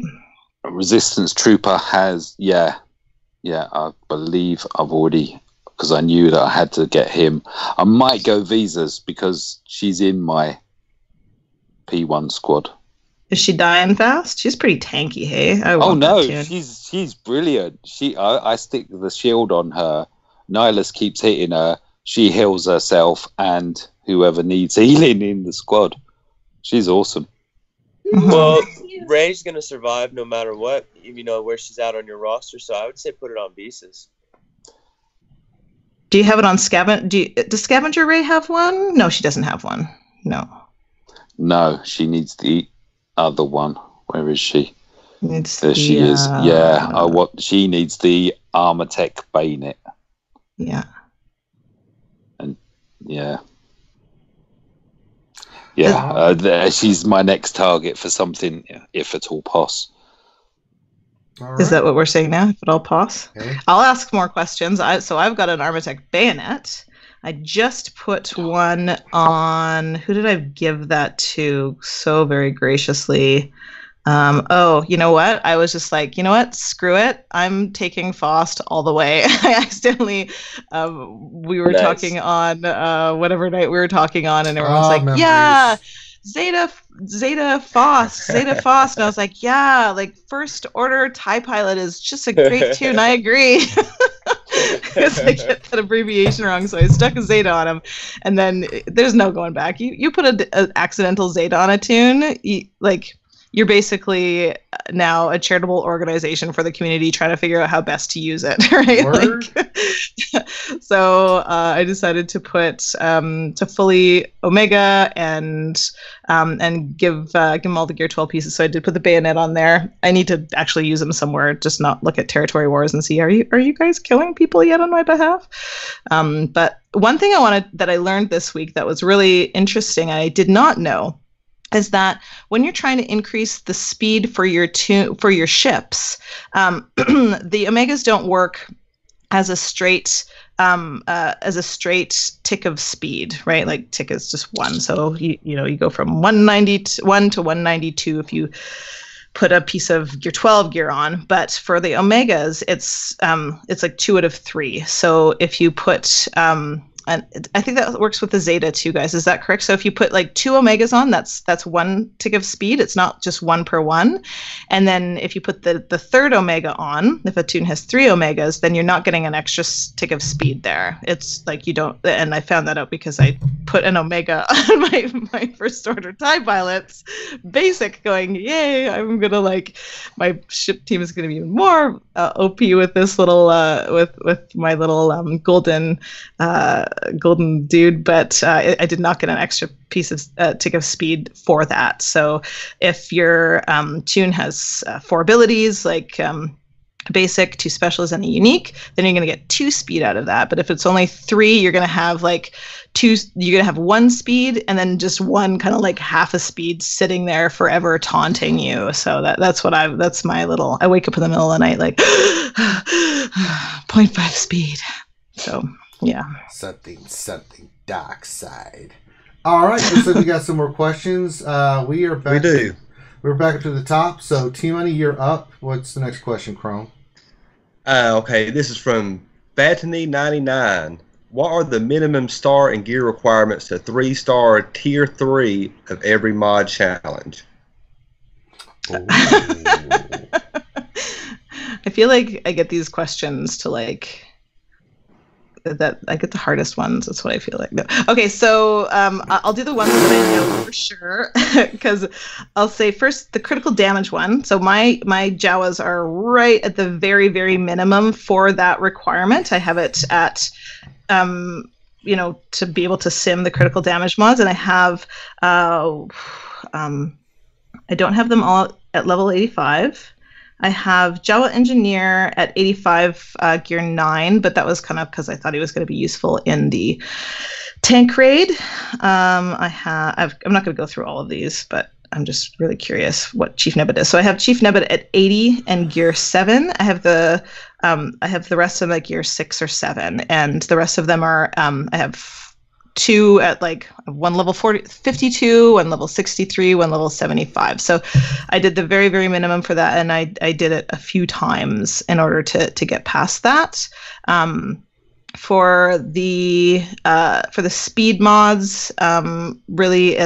Resistance Trooper has, yeah, I believe I've already, because I knew that I had to get him. I might go Visas because she's in my P1 squad. Is she dying fast? She's pretty tanky, hey? Oh no, she's brilliant. I stick the shield on her. Nihilus keeps hitting her. She heals herself and whoever needs healing in the squad. She's awesome. Well, Ray's gonna survive no matter what, where she's at on your roster. So I would say put it on Visas. Do you have it on Scavenger? Does Scavenger Ray have one? No, she doesn't have one. No, she needs the other one. Where is she? It's There she is. Yeah, she needs the Armor Tech Bayonet. Yeah. And she's my next target for something, if at all possible. Right. Is that what we're saying now? If at all pos? Okay. I'll ask more questions. So I've got an Armatech bayonet. I just put one on. Who did I give that to so very graciously? You know what? I was just like, you know what? Screw it. I'm taking Faust all the way. I accidentally, we were talking on whatever night we were talking on, and everyone's like, memories. yeah. Zeta Faust. And I was like, yeah, like First Order TIE Pilot is just a great tune. I agree. Because I get that abbreviation wrong, so I stuck a Zeta on him, and then there's no going back. You put an accidental Zeta on a tune, you're basically now a charitable organization for the community trying to figure out how best to use it, right? So I decided to put to fully Omega and give them all the Gear 12 pieces. So I did put the bayonet on there. I need to actually use them somewhere, just not look at territory wars and see, are you guys killing people yet on my behalf? But one thing that I learned this week that was really interesting, I did not know, is that when you're trying to increase the speed for your ships, the Omegas don't work as a straight tick of speed, right? Like tick is just one, so you go from 191 to 192 if you put a piece of Gear 12 gear on. But for the Omegas, it's like 2 out of 3. So if you put and I think that works with the Zeta too, guys. Is that correct? So if you put like 2 Omegas on, that's 1 tick of speed. It's not just 1 per 1. And then if you put the third Omega on, if a tune has 3 Omegas, then you're not getting an extra tick of speed there. It's like you don't. And I found that out because I put an Omega on my First Order TIE Pilots basic, going, yay! I'm gonna my ship team is gonna be even more OP with this little with my little golden dude, but I did not get an extra piece of tick of speed for that. So if your tune has 4 abilities, like basic, 2 specials, and a unique, then you're going to get 2 speed out of that. But if it's only 3, you're going to have you're going to have 1 speed and then just 1 kind of like half a speed sitting there forever taunting you. So that's my little, I wake up in the middle of the night like 0.5 speed. So yeah. Something dark side. All right, looks like we got some more questions. We are back. We do. We're back up to the top. So TMoney, you're up. What's the next question, Chrome? Okay, this is from Batany99. What are the minimum star and gear requirements to 3-star tier 3 of every mod challenge? I feel like I get these questions to that I get the hardest ones. That's what I feel like. No. Okay, so I'll do the ones that I know for sure, because I'll say first the critical damage one. So my Jawas are right at the very, very minimum for that requirement. I have it at to be able to sim the critical damage mods, and I have I don't have them all at level 85. I have Jawa Engineer at 85 gear 9, but that was kind of because I thought he was going to be useful in the tank raid. I'm not going to go through all of these, but I'm just really curious what Chief Nebbit is. So I have Chief Nebbit at 80 and gear 7. I have the rest of them at gear 6 or 7, and the rest of them are I have 2 at one level 52, one level 63, one level 75. So I did the very, very minimum for that, and I did it a few times in order to get past that. For the speed mods, really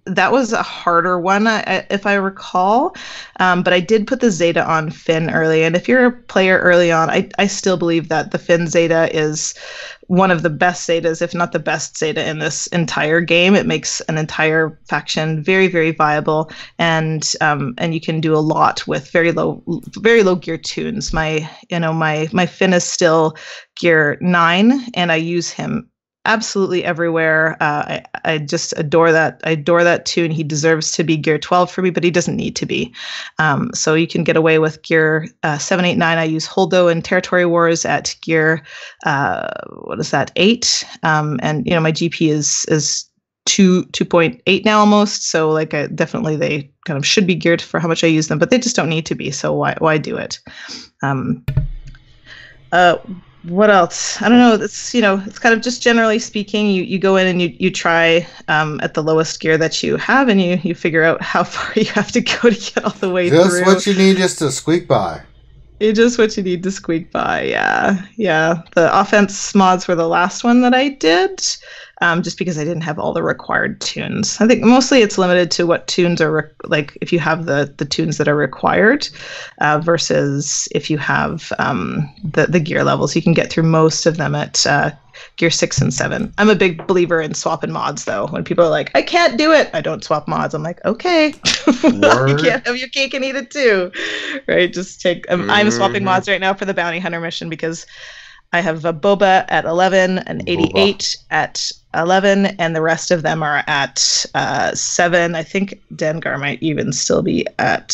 that was a harder one, if I recall. But I did put the Zeta on Finn early. And if you're a player early on, I still believe that the Finn Zeta is one of the best Zetas, if not the best Zeta in this entire game. It makes an entire faction very, very viable. And you can do a lot with very low gear tunes. My Finn is still gear 9, and I use him absolutely everywhere. I just adore that. I adore that toon. He deserves to be gear 12 for me, but he doesn't need to be. So you can get away with gear 7, 8, 9. I use Holdo in Territory Wars at gear 8. And my GP is 2.8 now almost. So like definitely they kind of should be geared for how much I use them, but they just don't need to be. So why do it? What else? I don't know. It's it's kind of just generally speaking, you go in and you try at the lowest gear that you have, and you figure out how far you have to go to get all the way through. Just what you need just to squeak by. It's just what you need to squeak by. Yeah. The offense mods were the last one that I did, just because I didn't have all the required tunes. I think mostly it's limited to what tunes are like if you have the tunes that are required, versus if you have the gear levels. You can get through most of them at gear 6 and 7. I'm a big believer in swapping mods, though. When people are like, I can't do it, I don't swap mods. I'm like, okay. You can't have your cake and eat it too, right? Just take. I'm swapping mods right now for the Bounty Hunter mission because I have a Boba at 11, an 88 at 11, and the rest of them are at 7. I think Dengar might even still be at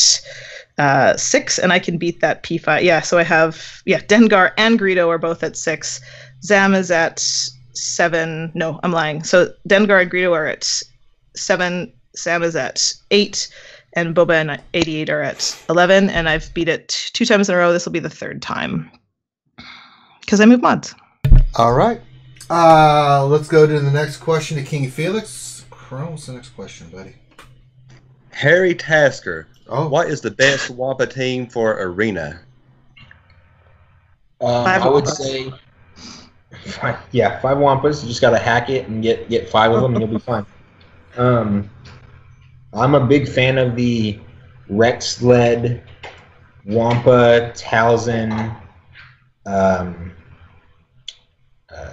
6, and I can beat that P5. Yeah, so I have Dengar and Greedo are both at 6. Zam is at 7. No, I'm lying. So Dengar and Greedo are at 7. Sam is at 8. And Boba and 88 are at 11. And I've beat it 2 times in a row. This will be the 3rd time. Because I move mods. All right. Let's go to the next question to King Felix. What's the next question, buddy? Harry Tasker. Oh. What is the best Wampa team for Arena? I would say... 5 Wampas. You just got to hack it and get 5 of them, and you'll be fine. I'm a big fan of the Rex-led Wampa, Talzin,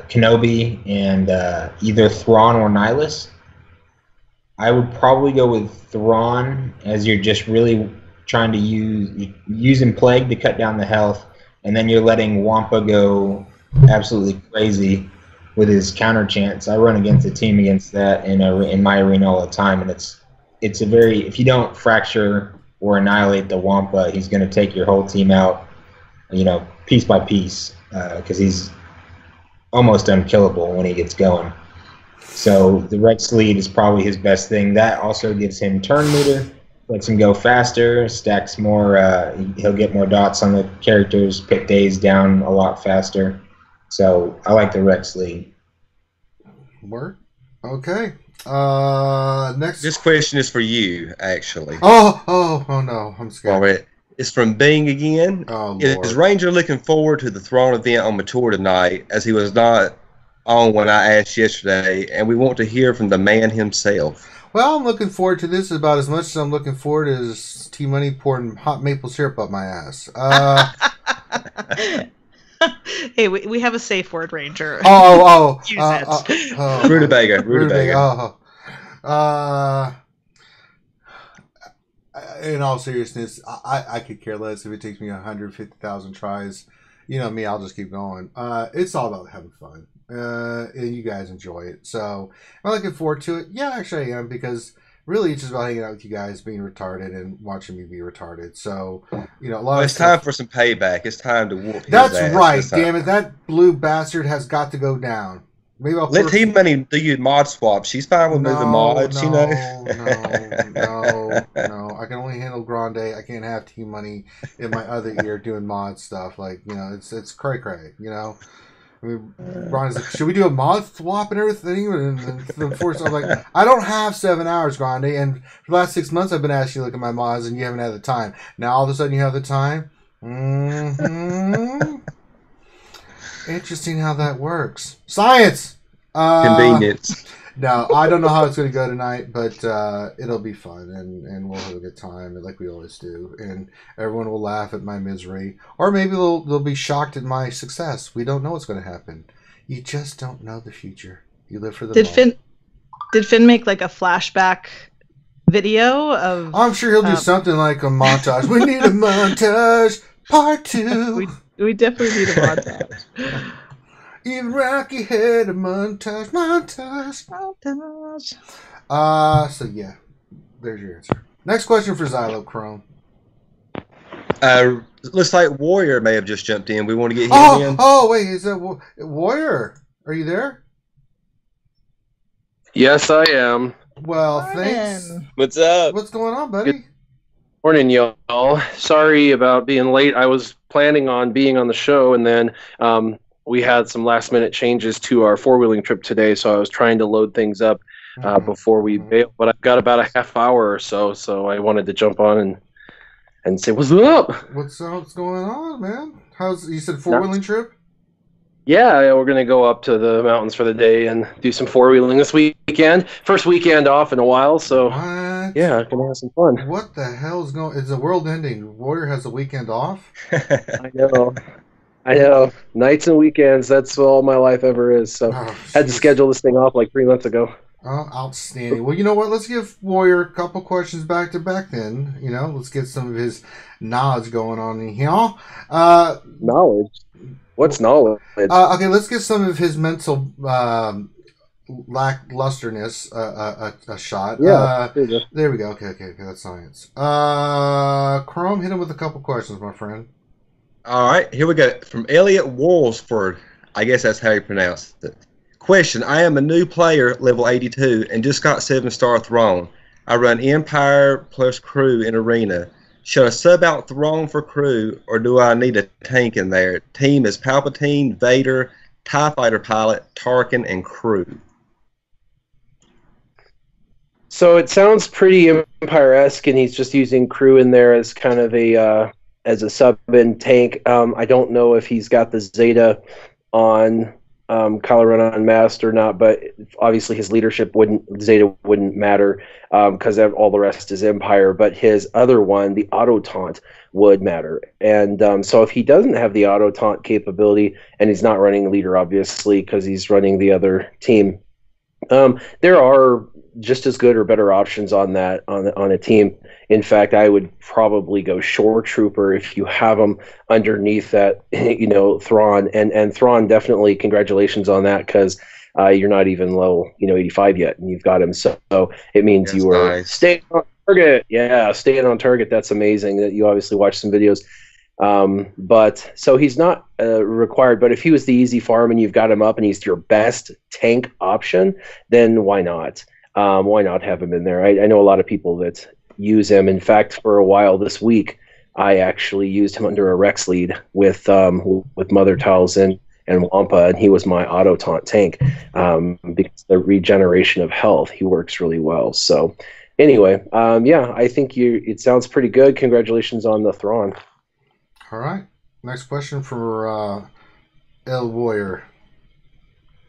Kenobi, and either Thrawn or Nihilus. I would probably go with Thrawn, as you're just really trying to using Plague to cut down the health, and then you're letting Wampa go absolutely crazy with his counter chance. I run against a team against that in my arena all the time, and it's a very, if you don't fracture or annihilate the Wampa, he's going to take your whole team out, piece by piece, because he's almost unkillable when he gets going. So the Rex lead is probably his best thing. That also gives him turn meter, lets him go faster, stacks more, he'll get more dots on the characters, put days down a lot faster. So I like the Rex lead. Word. Okay. Next. This question is for you, actually. Oh no, I'm scared. All right. It's from Bing again. Oh, Is Lord. Ranger looking forward to the Thrawn event on Mature tonight, as he was not on when I asked yesterday, and we want to hear from the man himself? Well, I'm looking forward to this about as much as I'm looking forward as TMoney pouring hot maple syrup up my ass. Hey, we have a safe word, Ranger. Use it. Rutabaga. In all seriousness, I could care less if it takes me 150,000 tries. You know me, I'll just keep going. It's all about having fun. And you guys enjoy it. So I'm looking forward to it. Yeah, actually I am, because really it's just about hanging out with you guys, being retarded, and watching me be retarded. So, a lot of It's time for some payback. It's time to whoop his That's ass right, this time. damn it. That blue bastard has got to go down. Maybe I'll Let TMoney do your mod swap. She's fine with moving mods, no. I can only handle Grande. I can't have TMoney in my other ear doing mod stuff. Like, it's cray-cray, I mean, Brian's like, should we do a mod swap and everything? And then force, I'm like, I don't have 7 hours, Grande. And for the last 6 months, I've been asking you to look at my mods, and you haven't had the time. Now, all of a sudden, you have the time? Mm-hmm. Interesting how that works. Science! Convenience. No, I don't know how it's going to go tonight, but it'll be fun, and we'll have a good time, like we always do. And everyone will laugh at my misery, or maybe they'll be shocked at my success. We don't know what's going to happen. You just don't know the future. You live for the moment. Did Finn make like a flashback video of? I'm sure he'll do something like a montage. We need a montage, part 2. We definitely need a montage. In Rocky Head, a montage. So yeah, there's your answer. Next question for Xylo Chrome. Looks like Warrior may have just jumped in. We want to get him in. Oh, wait, is that Warrior? Are you there? Yes, I am. Well, thanks. What's up? What's going on, buddy? Good morning, y'all. Sorry about being late. I was planning on being on the show, and then we had some last-minute changes to our four-wheeling trip today, so I was trying to load things up before we bailed. But I've got about a half hour or so I wanted to jump on and say, what's up? What's going on, man? You said four-wheeling trip? Yeah, we're going to go up to the mountains for the day and do some four-wheeling this weekend. First weekend off in a while, so what? Yeah, going to have some fun. What the hell's going? Is the world ending? Warrior has a weekend off? I know. Nights and weekends, that's all my life ever is. So had to schedule this thing off like 3 months ago. Oh, outstanding. Well, you know what? Let's give Warrior a couple questions back to back then. Let's get some of his knowledge going on in here. Knowledge? What's knowledge? Okay, let's get some of his mental lacklusterness a shot. Yeah, there we go. Okay, that's science. Chrome, hit him with a couple questions, my friend. All right, here we go. From Elliot Walsford, I guess that's how you pronounce it. Question: I am a new player, level 82, and just got 7-star Throne. I run Empire plus Crew in Arena. Should I sub out Throne for Crew, or do I need a tank in there? Team is Palpatine, Vader, TIE Fighter Pilot, Tarkin, and Crew. So it sounds pretty Empire-esque, and he's just using Crew in there as kind of as a sub-in tank. I don't know if he's got the Zeta on Kylo Ren Unmasked or not, but obviously his leadership Zeta wouldn't matter because all the rest is Empire. But his other one, the auto taunt, would matter. And so if he doesn't have the auto taunt capability, and he's not running leader, obviously, because he's running the other team, there are just as good or better options on that on a team. In fact, I would probably go Shore Trooper if you have him underneath that, Thrawn. And Thrawn, definitely congratulations on that, because you're not even low, 85 yet, and you've got him. So it means you are staying on target. Yeah, staying on target. That's amazing. That you obviously watched some videos. But so he's not required. But if he was the easy farm and you've got him up and he's your best tank option, then why not? Why not have him in there? I know a lot of people that use him. In fact, for a while this week, I actually used him under a Rex lead with Mother Talzin and Wampa, and he was my auto taunt tank because the regeneration of health, he works really well. So anyway, I think it sounds pretty good. Congratulations on the Thrawn. All right. Next question for El Warrior.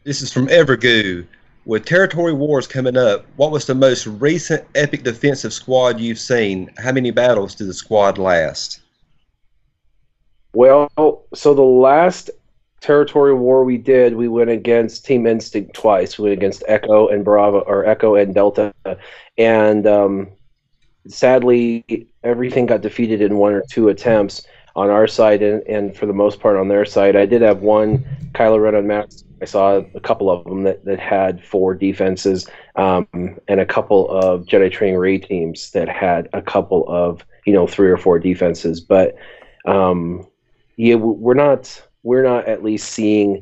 This is from Evergoo. With Territory Wars coming up, what was the most recent epic defensive squad you've seen? How many battles did the squad last? Well, so the last Territory War we did, we went against Team Instinct twice. We went against Echo and Bravo, or Echo and Delta, and sadly, everything got defeated in 1 or 2 attempts on our side, and for the most part on their side. I did have one Kylo Ren Unmasked. I saw a couple of them that had 4 defenses, and a couple of Jedi training raid teams that had a couple of 3 or 4 defenses. But we're not at least seeing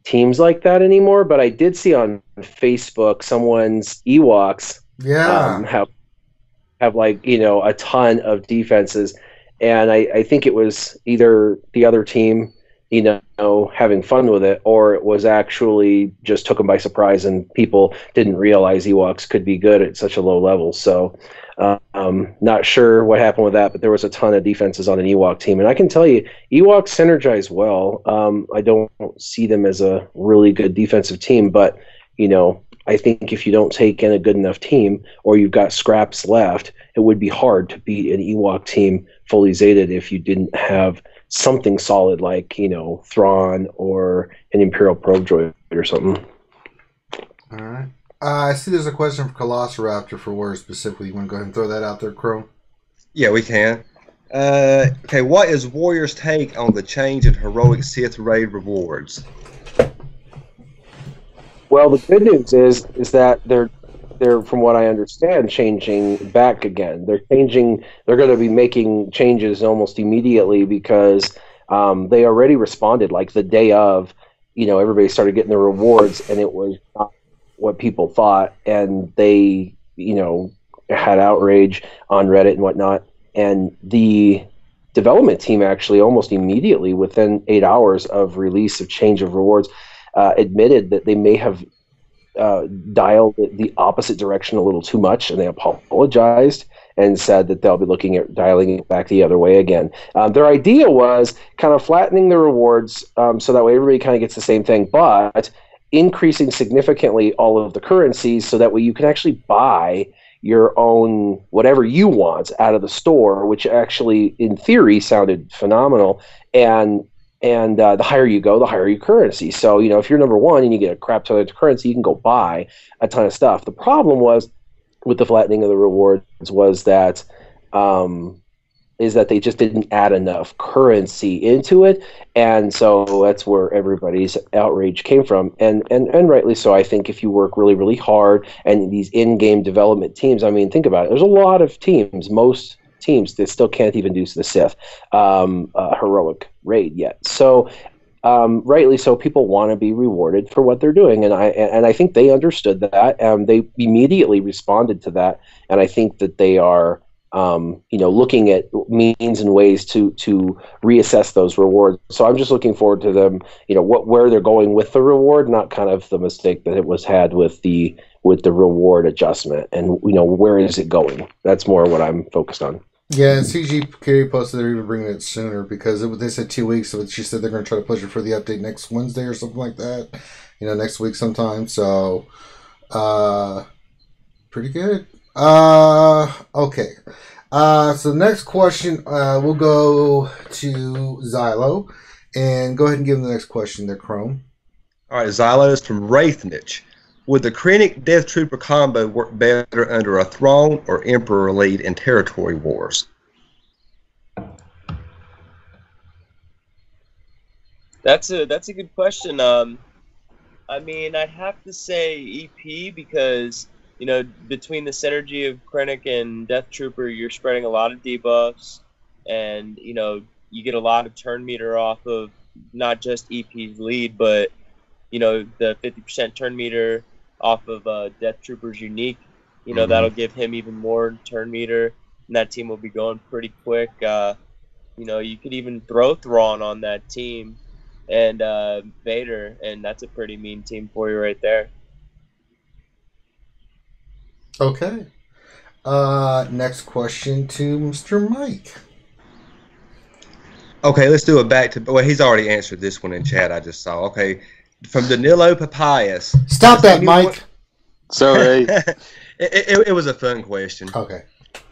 teams like that anymore. But I did see on Facebook someone's Ewoks have like a ton of defenses, and I think it was either the other team having fun with it, or it was actually just took them by surprise and people didn't realize Ewoks could be good at such a low level. So not sure what happened with that, but there was a ton of defenses on an Ewok team. And I can tell you, Ewoks synergize well. I don't see them as a really good defensive team, but I think if you don't take in a good enough team, or you've got scraps left, it would be hard to beat an Ewok team fully Zeted if you didn't have something solid like, Thrawn or an Imperial probe droid or something. All right. I see there's a question from Velociraptor for Warrior specifically. You want to go ahead and throw that out there, Chrome? Yeah, we can. Okay, what is Warrior's take on the change in heroic Sith raid rewards? Well, the good news is that they're from what I understand changing back again. They're changing. They're going to be making changes almost immediately because they already responded like the day of. Everybody started getting the rewards, and it was not what people thought, and they had outrage on Reddit and whatnot, and the development team actually almost immediately within 8 hours of release of change of rewards admitted that they may have dialed it the opposite direction a little too much, and they apologized and said that they'll be looking at dialing it back the other way again. Their idea was kind of flattening the rewards so that way everybody kind of gets the same thing, but increasing significantly all of the currencies so that way you can actually buy your own whatever you want out of the store, which actually in theory sounded phenomenal. And the higher you go, the higher your currency. So, if you're number one and you get a crap ton of currency, you can go buy a ton of stuff. The problem was with the flattening of the rewards was that they just didn't add enough currency into it, and so that's where everybody's outrage came from, and rightly so. I think if you work really, really hard, and these in-game development teams, I mean, think about it. There's a lot of teams, most teams that still can't even do the Sith heroic raid yet. So rightly so, people want to be rewarded for what they're doing, and I think they understood that. They immediately responded to that, and I think that they are looking at means and ways to reassess those rewards. So I'm just looking forward to them, where they're going with the reward, not kind of the mistake that it was had with the reward adjustment, and where is it going? That's more what I'm focused on. Yeah, and CG Carey posted they're even bringing it sooner because they said 2 weeks, so she said they're going to try to push it for the update next Wednesday or something like that. Next week sometime. So, pretty good. Okay. So next question, we'll go to Xylo, and go ahead and give him the next question there, Chrome. All right, Xylo is from Wraithnich. Would the Krennic Death Trooper combo work better under a Throne or Emperor lead in Territory Wars? That's a good question. I mean, I'd have to say EP because between the synergy of Krennic and Death Trooper, you're spreading a lot of debuffs, and you get a lot of turn meter off of not just EP's lead, but the 50% turn meter off of Death Trooper's unique. That'll give him even more turn meter, and that team will be going pretty quick. You could even throw Thrawn on that team and Vader, and that's a pretty mean team for you right there. Okay. Next question to Mr. Mike. Okay, let's do it back to... Well, he's already answered this one in chat, I just saw. Okay, from Danilo Papayas. Stop that, Mike. Sorry. It was a fun question. Okay.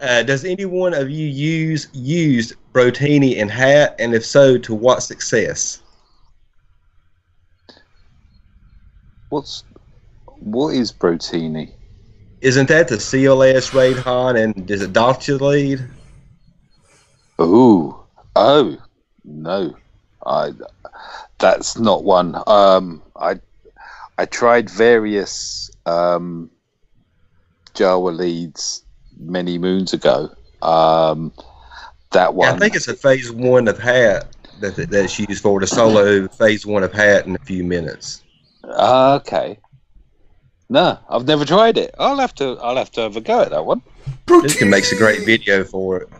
Does any one of you used Brotini in hat, and if so, to what success? What is Brotini? Isn't that the CLS raid, Han, and is it Dacia lead? Oh, no, that's not one. I tried various Jawa leads many moons ago. That one. Yeah, I think it's a phase 1 of hat that's used for the solo phase 1 of hat in a few minutes. Okay. No, I've never tried it. I'll have to have a go at that one. Nukin makes a great video for it.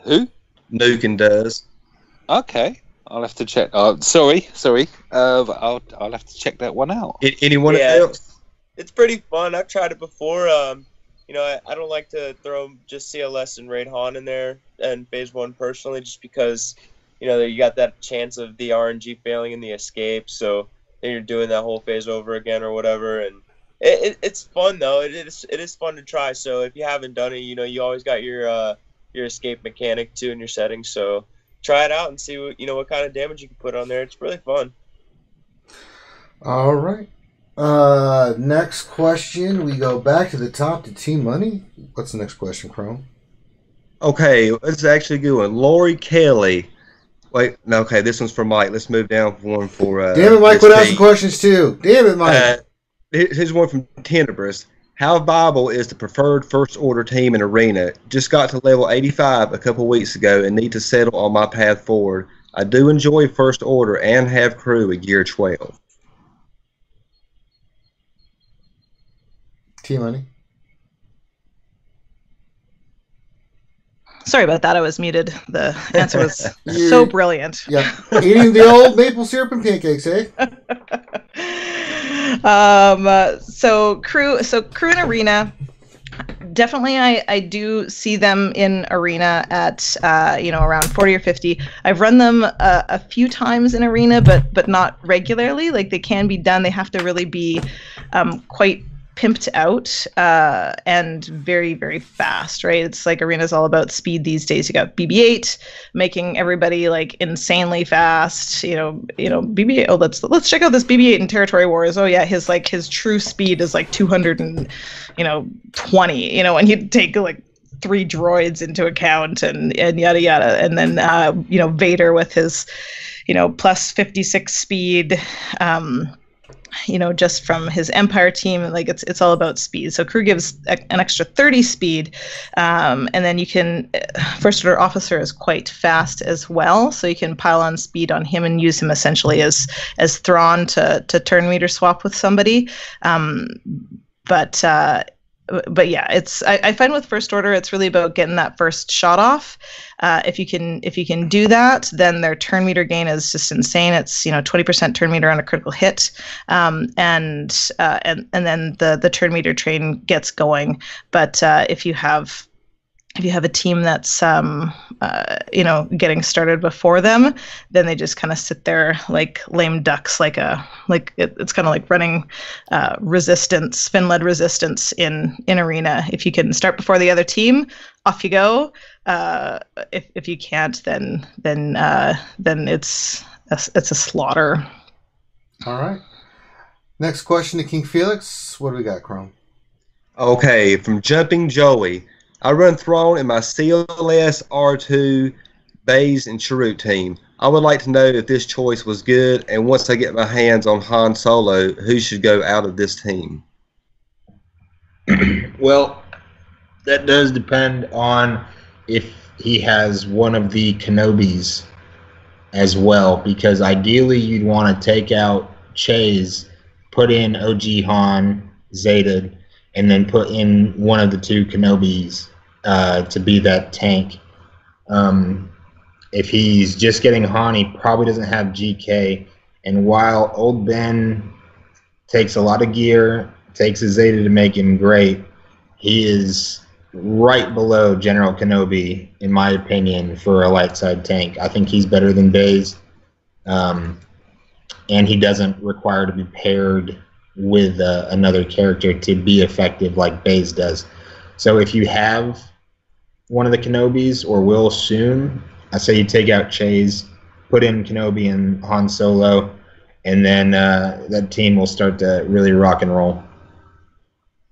Who? Nukin does. Okay, I'll have to check. Sorry. I'll have to check that one out. Anyone else? It's pretty fun. I've tried it before. I don't like to throw just CLS and Raid Han in there in phase 1 personally, just because you got that chance of the RNG failing in the escape. So then you're doing that whole phase over again or whatever, and it's fun though. It is fun to try. So if you haven't done it, you always got your escape mechanic too in your settings. So try it out and see what kind of damage you can put on there. It's really fun. All right. Next question. We go back to the top to TMoney. What's the next question, Chrome? Okay, let's actually go on. Lori Kelly. Wait, no, okay, this one's for Mike. Let's move down one for... Damn it, Mike, quit asking questions too. Damn it, Mike. Here's one from Tenebris. How viable is the preferred first order team in Arena? Just got to level 85 a couple weeks ago and need to settle on my path forward. I do enjoy first order and have crew at gear 12. TMoney. Sorry about that. I was muted. The answer was so brilliant. Yeah, eating the old maple syrup and pancakes, eh? So crew in Arena. Definitely, I do see them in Arena at around 40 or 50. I've run them a few times in Arena, but not regularly. Like, they can be done. They have to really be quite pimped out and very, very fast, right? It's like Arena's all about speed these days. You got BB-8 making everybody like insanely fast. BB-8. Oh, let's check out this BB-8 in Territory Wars. Oh yeah, his true speed is like 220. And you take like 3 droids into account and yada yada, and then Vader with his plus 56 speed. Just from his Empire team, like it's all about speed. So crew gives an extra 30 speed, and then you can first order officer is quite fast as well, so you can pile on speed on him and use him essentially as Thrawn to turn meter swap with somebody. But yeah, I find with first order, it's really about getting that first shot off. If you can do that, then their turn meter gain is just insane. It's 20% turn meter on a critical hit, and then the turn meter train gets going. But if you have a team that's getting started before them, then they just kind of sit there like lame ducks, it's kind of like running resistance, fin-led resistance in Arena. If you can start before the other team, off you go. If you can't, then it's a slaughter. All right. Next question to King Felix. What do we got, Chrome? Okay, from Jumping Joey. I run Thrawn in my CLS R2 Baze and Chirrut team. I would like to know if this choice was good, and once I get my hands on Han Solo, who should go out of this team? Well, that does depend on if he has one of the Kenobis as well, because ideally you'd want to take out Chase, put in OG Han, Zeta, and then put in one of the 2 Kenobis to be that tank. If he's just getting Han, he probably doesn't have GK. And while Old Ben takes a lot of gear, takes a Zeta to make him great, he is right below General Kenobi, in my opinion, for a light side tank. I think he's better than Baze. And he doesn't require to be paired with another character to be effective like Baze does. So if you have one of the Kenobis, or will soon, I say you take out Chase, put in Kenobi and Han Solo, and then that team will start to really rock and roll.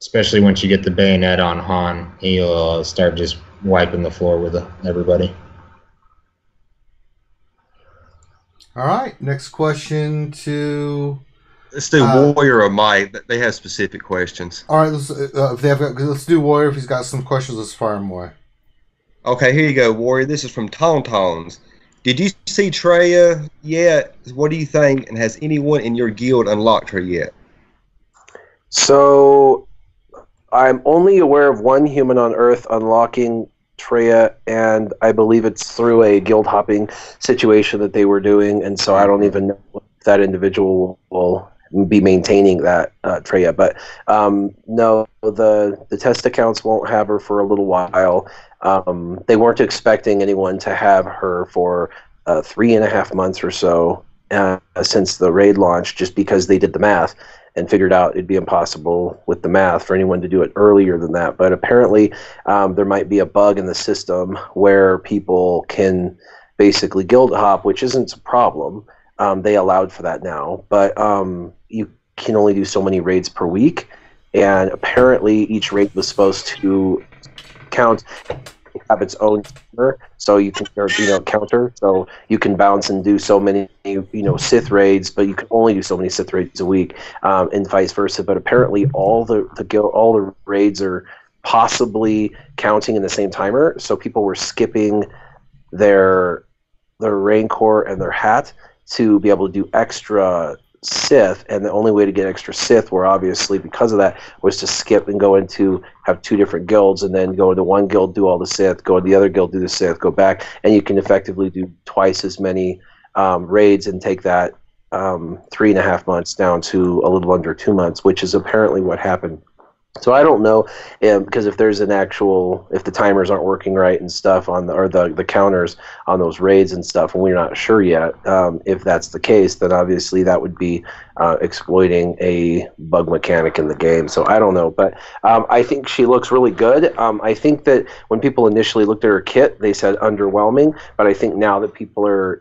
Especially once you get the bayonet on Han, he'll start just wiping the floor with everybody. All right, next question to... Let's do Warrior or Might. They have specific questions. All right, let's do Warrior. If he's got some questions, let's fire him away. Okay, here you go, Warrior. This is from Tauntauns. Did you see Traya yet? What do you think? And has anyone in your guild unlocked her yet? So, I'm only aware of one human on Earth unlocking Traya, and I believe it's through a guild hopping situation that they were doing, and so I don't even know if that individual will be maintaining that Traya. But no, the test accounts won't have her for a little while. They weren't expecting anyone to have her for 3.5 months or so since the raid launch, just because they did the math and figured out it'd be impossible with the math for anyone to do it earlier than that. But apparently there might be a bug in the system where people can basically guild hop, which isn't a problem. They allowed for that now, but you can only do so many raids per week, and apparently each raid was supposed to count have its own timer, so you can counter, so you can bounce and do so many Sith raids, but you can only do so many Sith raids a week, and vice versa. But apparently all the raids are possibly counting in the same timer, so people were skipping their Rancor and their hat to be able to do extra Sith, and the only way to get extra Sith were obviously because of that was to skip and go into have two different guilds, and then go into one guild, do all the Sith, go to the other guild, do the Sith, go back, and you can effectively do twice as many raids and take that 3.5 months down to a little under 2 months, which is apparently what happened. So I don't know, because if there's if the timers aren't working right and stuff or the counters on those raids and stuff, and we're not sure yet, if that's the case, then obviously that would be exploiting a bug mechanic in the game. So I don't know, but I think she looks really good. I think that when people initially looked at her kit, they said underwhelming, but I think now that people are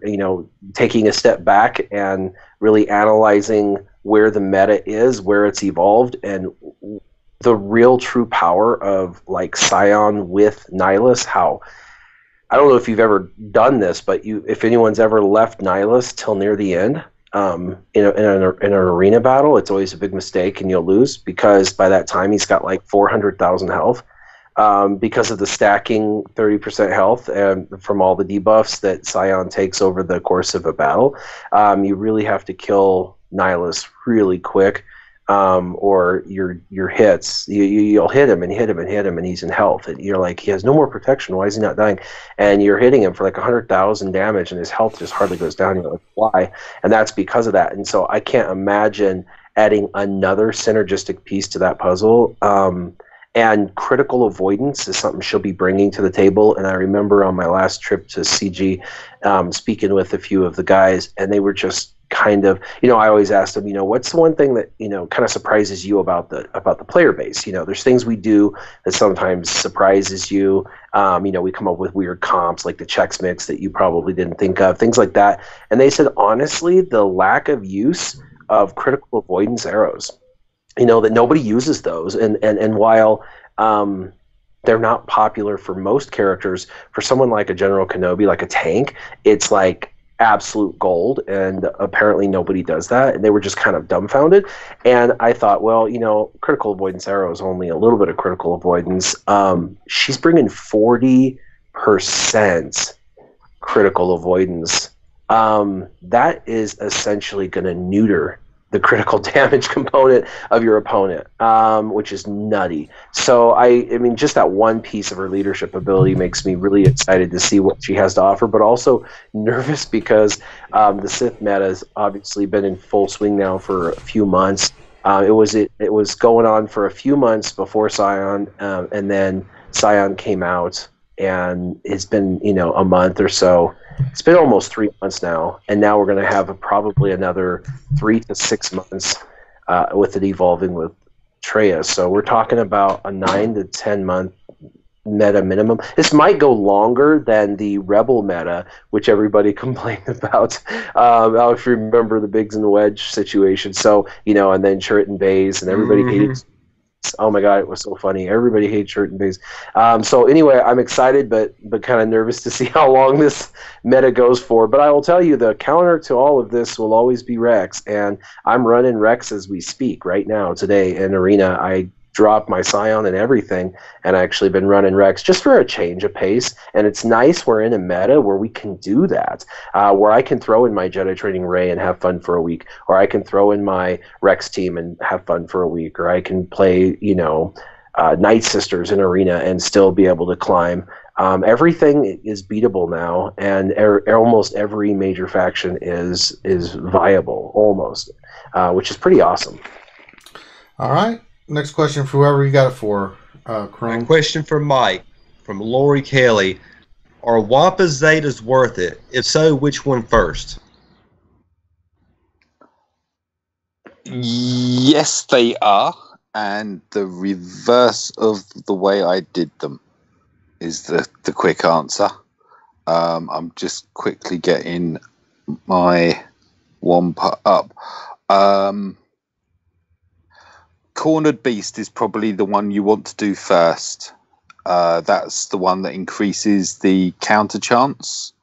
taking a step back and really analyzing where the meta is, where it's evolved, and the real true power of like Scion with Nihilus. How, I don't know if you've ever done this, but if anyone's ever left Nihilus till near the end in an arena battle, it's always a big mistake and you'll lose, because by that time he's got like 400,000 health, because of the stacking 30% health and from all the debuffs that Scion takes over the course of a battle. You really have to kill Nihilus really quick. Or your hits, you'll hit him and hit him and hit him, and he's in health, and you're like, he has no more protection. Why is he not dying? And you're hitting him for like 100,000 damage, and his health just hardly goes down. You're like, why? And that's because of that. And so I can't imagine adding another synergistic piece to that puzzle. And critical avoidance is something she'll be bringing to the table. And I remember on my last trip to CG, speaking with a few of the guys, and they were just kind of, I always ask them, what's the one thing that, kind of surprises you about the player base? There's things we do that sometimes surprises you. We come up with weird comps like the Chex Mix that you probably didn't think of, things like that. And they said, honestly, the lack of use of critical avoidance arrows, that nobody uses those. And while they're not popular for most characters, for someone like a General Kenobi, like a tank, it's like absolute gold, and apparently nobody does that, and they were just kind of dumbfounded. And I thought, well, critical avoidance arrow is only a little bit of critical avoidance. She's bringing 40% critical avoidance. That is essentially going to neuter the critical damage component of your opponent, which is nutty. So I mean, just that one piece of her leadership ability makes me really excited to see what she has to offer, but also nervous because the Sith meta has obviously been in full swing now for a few months. It was going on for a few months before Scion, and then Scion came out, and it's been a month or so. It's been almost 3 months now, and now we're going to have probably another 3 to 6 months with it evolving with Traya. So we're talking about a 9 to 10 month meta minimum. This might go longer than the Rebel meta, which everybody complained about. I'll remember the Biggs and the Wedge situation. So and then Shirt and Bays, and everybody hated. Oh my god, it was so funny. Everybody hates Shirt and Bays. So anyway, I'm excited, but kind of nervous to see how long this meta goes for. But I will tell you, the counter to all of this will always be Rex, and I'm running Rex as we speak right now today in Arena. I dropped my Scion and everything, and I actually been running Rex just for a change of pace. And it's nice we're in a meta where we can do that, where I can throw in my Jedi Training Ray and have fun for a week, or I can throw in my Rex team and have fun for a week, or I can play Night Sisters in Arena and still be able to climb. Everything is beatable now, and almost every major faction is viable, almost, which is pretty awesome. All right. Next question for whoever you got it for, Chrome. A question for Mike from Lori Kelly. Are Wampa Zetas worth it? If so, which one first? Yes, they are. And the reverse of the way I did them is the quick answer. I'm just quickly getting my Wampa up. Cornered Beast is probably the one you want to do first. That's the one that increases the counter chance,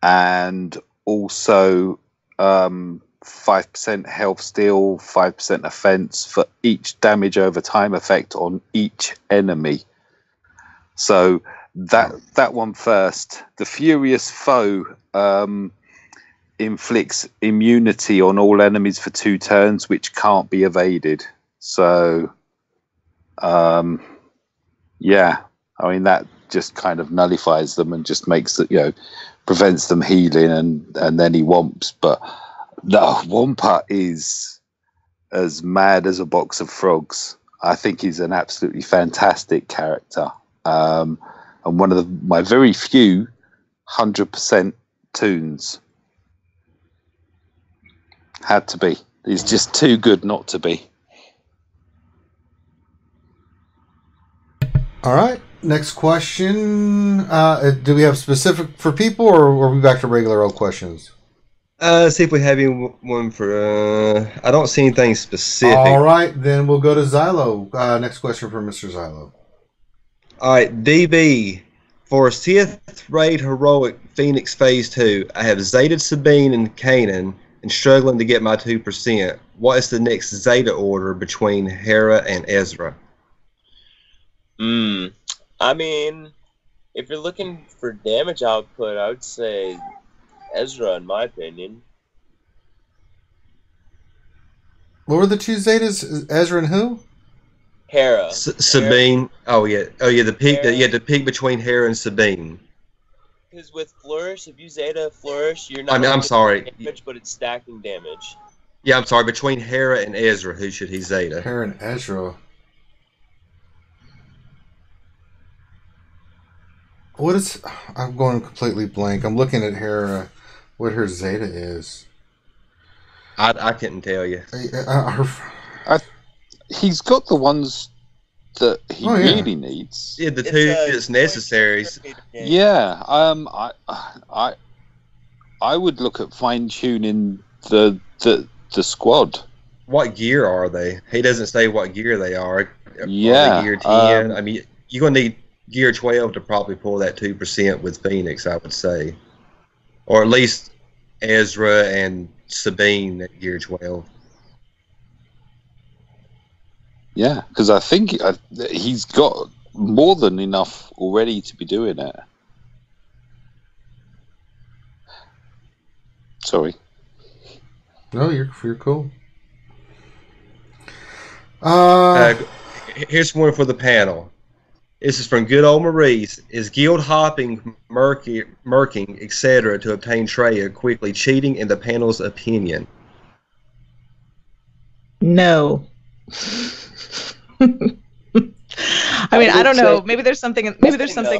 and also 5% health steal, 5% offense for each damage over time effect on each enemy. So that one first. The Furious Foe inflicts immunity on all enemies for 2 turns, which can't be evaded. So, yeah, I mean, that just kind of nullifies them and just makes it, prevents them healing and any womps. But the Wampa is as mad as a box of frogs. I think he's an absolutely fantastic character. And one of my very few 100% tunes. Had to be. He's just too good not to be. All right. Next question. Do we have specific for people, or are we back to regular old questions? See if we have one for. I don't see anything specific. All right, then we'll go to Xylo. Next question for Mr. Xylo. All right, DB. For 10th raid heroic Phoenix Phase 2, I have Zeta, Sabine, and Kanan, and struggling to get my 2%. What is the next Zeta order between Hera and Ezra? I mean, if you're looking for damage output, I would say Ezra, in my opinion. What were the 2 Zetas? Ezra and who? Hera. Sabine. Oh yeah. The peak between Hera and Sabine. Because with Flourish, if you Zeta Flourish, you're not. I'm sorry. Damage, but it's stacking damage. Yeah, I'm sorry. Between Hera and Ezra, who should he Zeta? Hera and Ezra. What is? I'm going completely blank. I'm looking at Hera. What her Zeta is? I couldn't tell you. He's got the ones that he really needs. Yeah, the 2 that's necessary. Yeah, I would look at fine tuning the squad. What gear are they? He doesn't say what gear they are. Yeah, are they gear 10. I mean, you're gonna need gear 12 to probably pull that 2% with Phoenix, I would say, or at least Ezra and Sabine at gear 12. Yeah, because I think he's got more than enough already to be doing it. Sorry. No, you're cool. Here's one for the panel. This is from good old Maurice. Is guild hopping, murking, etc. to obtain Treya quickly cheating in the panel's opinion? No. I mean, I don't know. Maybe there's something in the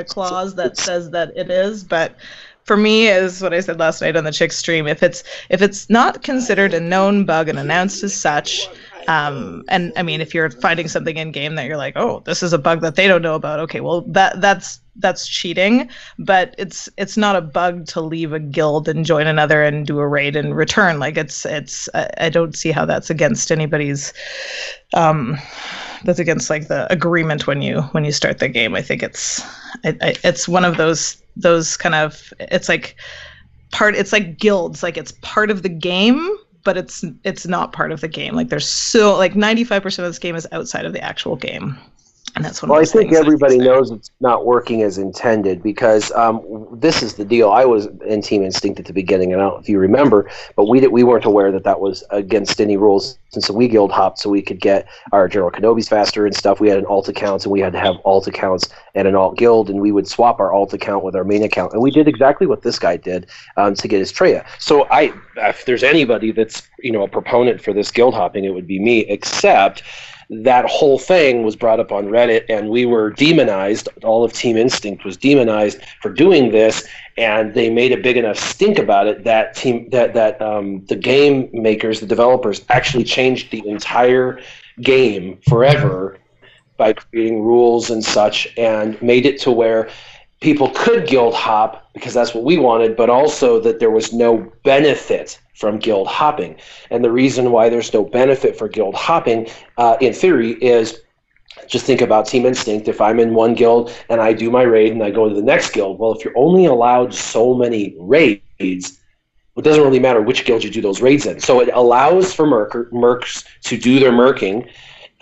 clause that says that it is, but for me, is what I said last night on the Chick stream. If it's not considered a known bug and announced as such, and I mean, if you're finding something in game that you're like, oh, this is a bug that they don't know about, okay, well that's cheating, but it's not a bug to leave a guild and join another and do a raid and return. Like I don't see how that's against anybody's that's against like the agreement when you start the game. I think it's one of those kind of, it's like guilds, like it's part of the game, but it's not part of the game. Like there's 95% of this game is outside of the actual game. And that's one of those think things everybody knows it's not working as intended, because this is the deal. I was in Team Instinct at the beginning, and I don't know if you remember, but we weren't aware that was against any rules. And so we guild hopped so we could get our General Kenobis faster and stuff. We had an alt account, and we had to have alt accounts and an alt guild, and we would swap our alt account with our main account. And we did exactly what this guy did to get his Treya. So if there's anybody that's a proponent for this guild hopping, it would be me, except that whole thing was brought up on Reddit, and we were demonized. All of Team Instinct was demonized for doing this, and they made a big enough stink about it that the game makers, the developers, actually changed the entire game forever by creating rules and such, and made it to where people could guild hop because that's what we wanted, but also that there was no benefit from guild hopping. And the reason why there's no benefit for guild hopping, in theory, is just think about Team Instinct. If I'm in one guild and I do my raid and I go to the next guild, well, if you're only allowed so many raids, it doesn't really matter which guild you do those raids in. So it allows for mercs to do their merking.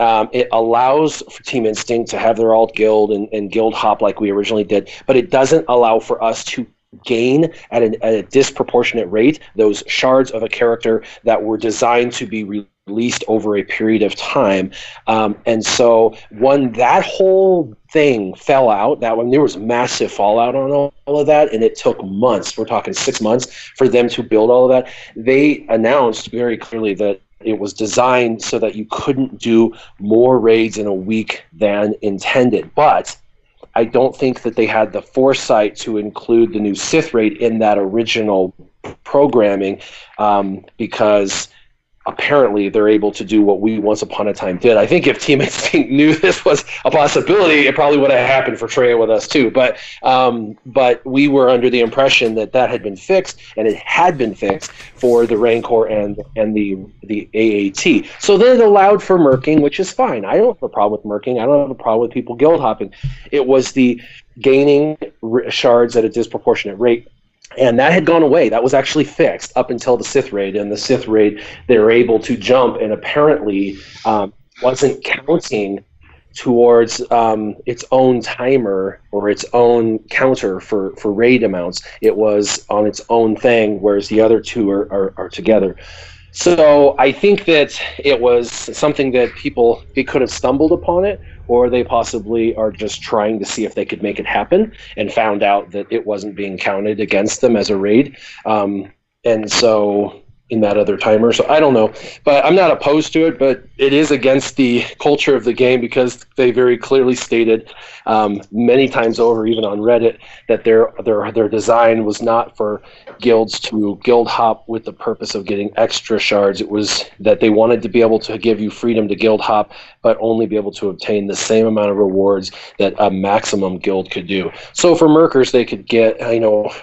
It allows for Team Instinct to have their alt guild and guild hop like we originally did, but it doesn't allow for us to gain at a disproportionate rate those shards of a character that were designed to be released over a period of time. And so when that whole thing fell out, there was massive fallout on all of that, and it took months, we're talking 6 months, for them to build all of that. They announced very clearly that it was designed so that you couldn't do more raids in a week than intended. But I don't think that they had the foresight to include the new Sith raid in that original programming, because apparently they're able to do what we once upon a time did. I think if Team Instinct knew this was a possibility, it probably would have happened for Traya with us too. But we were under the impression that had been fixed, and it had been fixed for the Rancor and the AAT. So then it allowed for merking, which is fine. I don't have a problem with merking. I don't have a problem with people guild hopping. It was the gaining shards at a disproportionate rate. And that had gone away. That was actually fixed up until the Sith raid. And the Sith raid, they were able to jump, and apparently wasn't counting towards its own timer or its own counter for raid amounts. It was on its own thing, whereas the other two are together. So I think that it was something that they could have stumbled upon it, or they possibly are just trying to see if they could make it happen and found out that it wasn't being counted against them as a raid. And so in that other timer. So I don't know. But I'm not opposed to it, but it is against the culture of the game, because they very clearly stated many times over, even on Reddit, that their design was not for guilds to guild hop with the purpose of getting extra shards. It was that they wanted to be able to give you freedom to guild hop, but only be able to obtain the same amount of rewards that a maximum guild could do. So for merkers, they could get,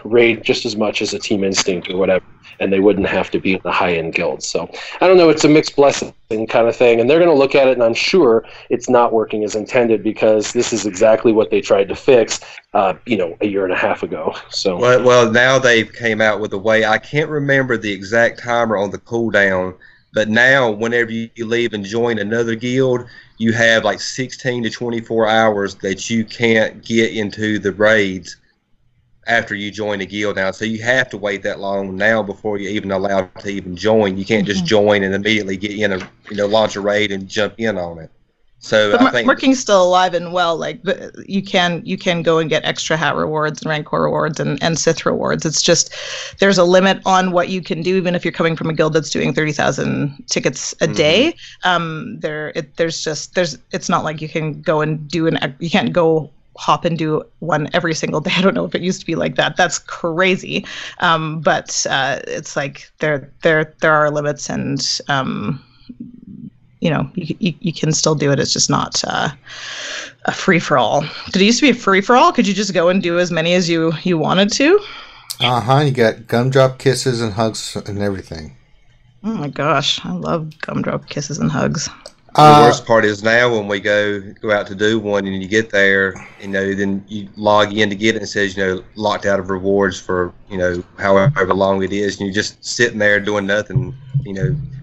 raid just as much as a Team Instinct or whatever, and they wouldn't have to be in the high-end guilds. So I don't know, it's a mixed blessing kind of thing, and they're going to look at it, and I'm sure it's not working as intended, because this is exactly what they tried to fix, a year and a half ago. So well, now they've came out with a way. I can't remember the exact timer on the cooldown, but now whenever you leave and join another guild, you have like 16 to 24 hours that you can't get into the raids after you join a guild now. So you have to wait that long now before you're even allowed to even join. You can't just join and immediately get in launch a raid and jump in on it. So but I think merking's still alive and well. Like, you can go and get extra hat rewards and Rancor rewards and Sith rewards. It's just there's a limit on what you can do, even if you're coming from a guild that's doing 30,000 tickets a day. It's not like you can go and you can't go hop and do one every single day. I don't know if it used to be like that. That's crazy. But it's like there are limits, and you can still do it. It's just not a free-for-all. Did it used to be a free-for-all? Could you just go and do as many as you wanted to? You got gumdrop kisses and hugs and everything. Oh my gosh, I love gumdrop kisses and hugs. The worst part is now when we go out to do one, and you get there, then you log in to get it, and it says, locked out of rewards for, however long it is, and you're just sitting there doing nothing,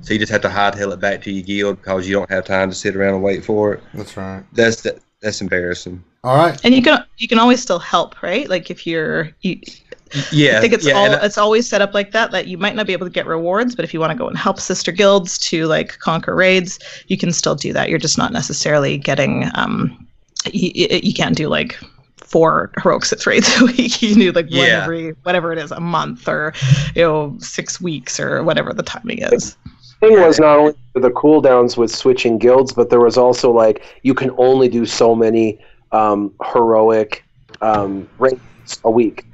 so you just have to hightail it back to your guild because you don't have time to sit around and wait for it. That's right. That's embarrassing. All right. And you can always still help, right? Like if I think it's always set up like that you might not be able to get rewards, but if you want to go and help sister guilds to conquer raids, you can still do that. You're just not necessarily getting you can't do 4 heroic Sith raids a week. You can do one every whatever it is, a month, or 6 weeks, or whatever the timing is. The thing was not only the cooldowns with switching guilds, but there was also you can only do so many heroic raids a week.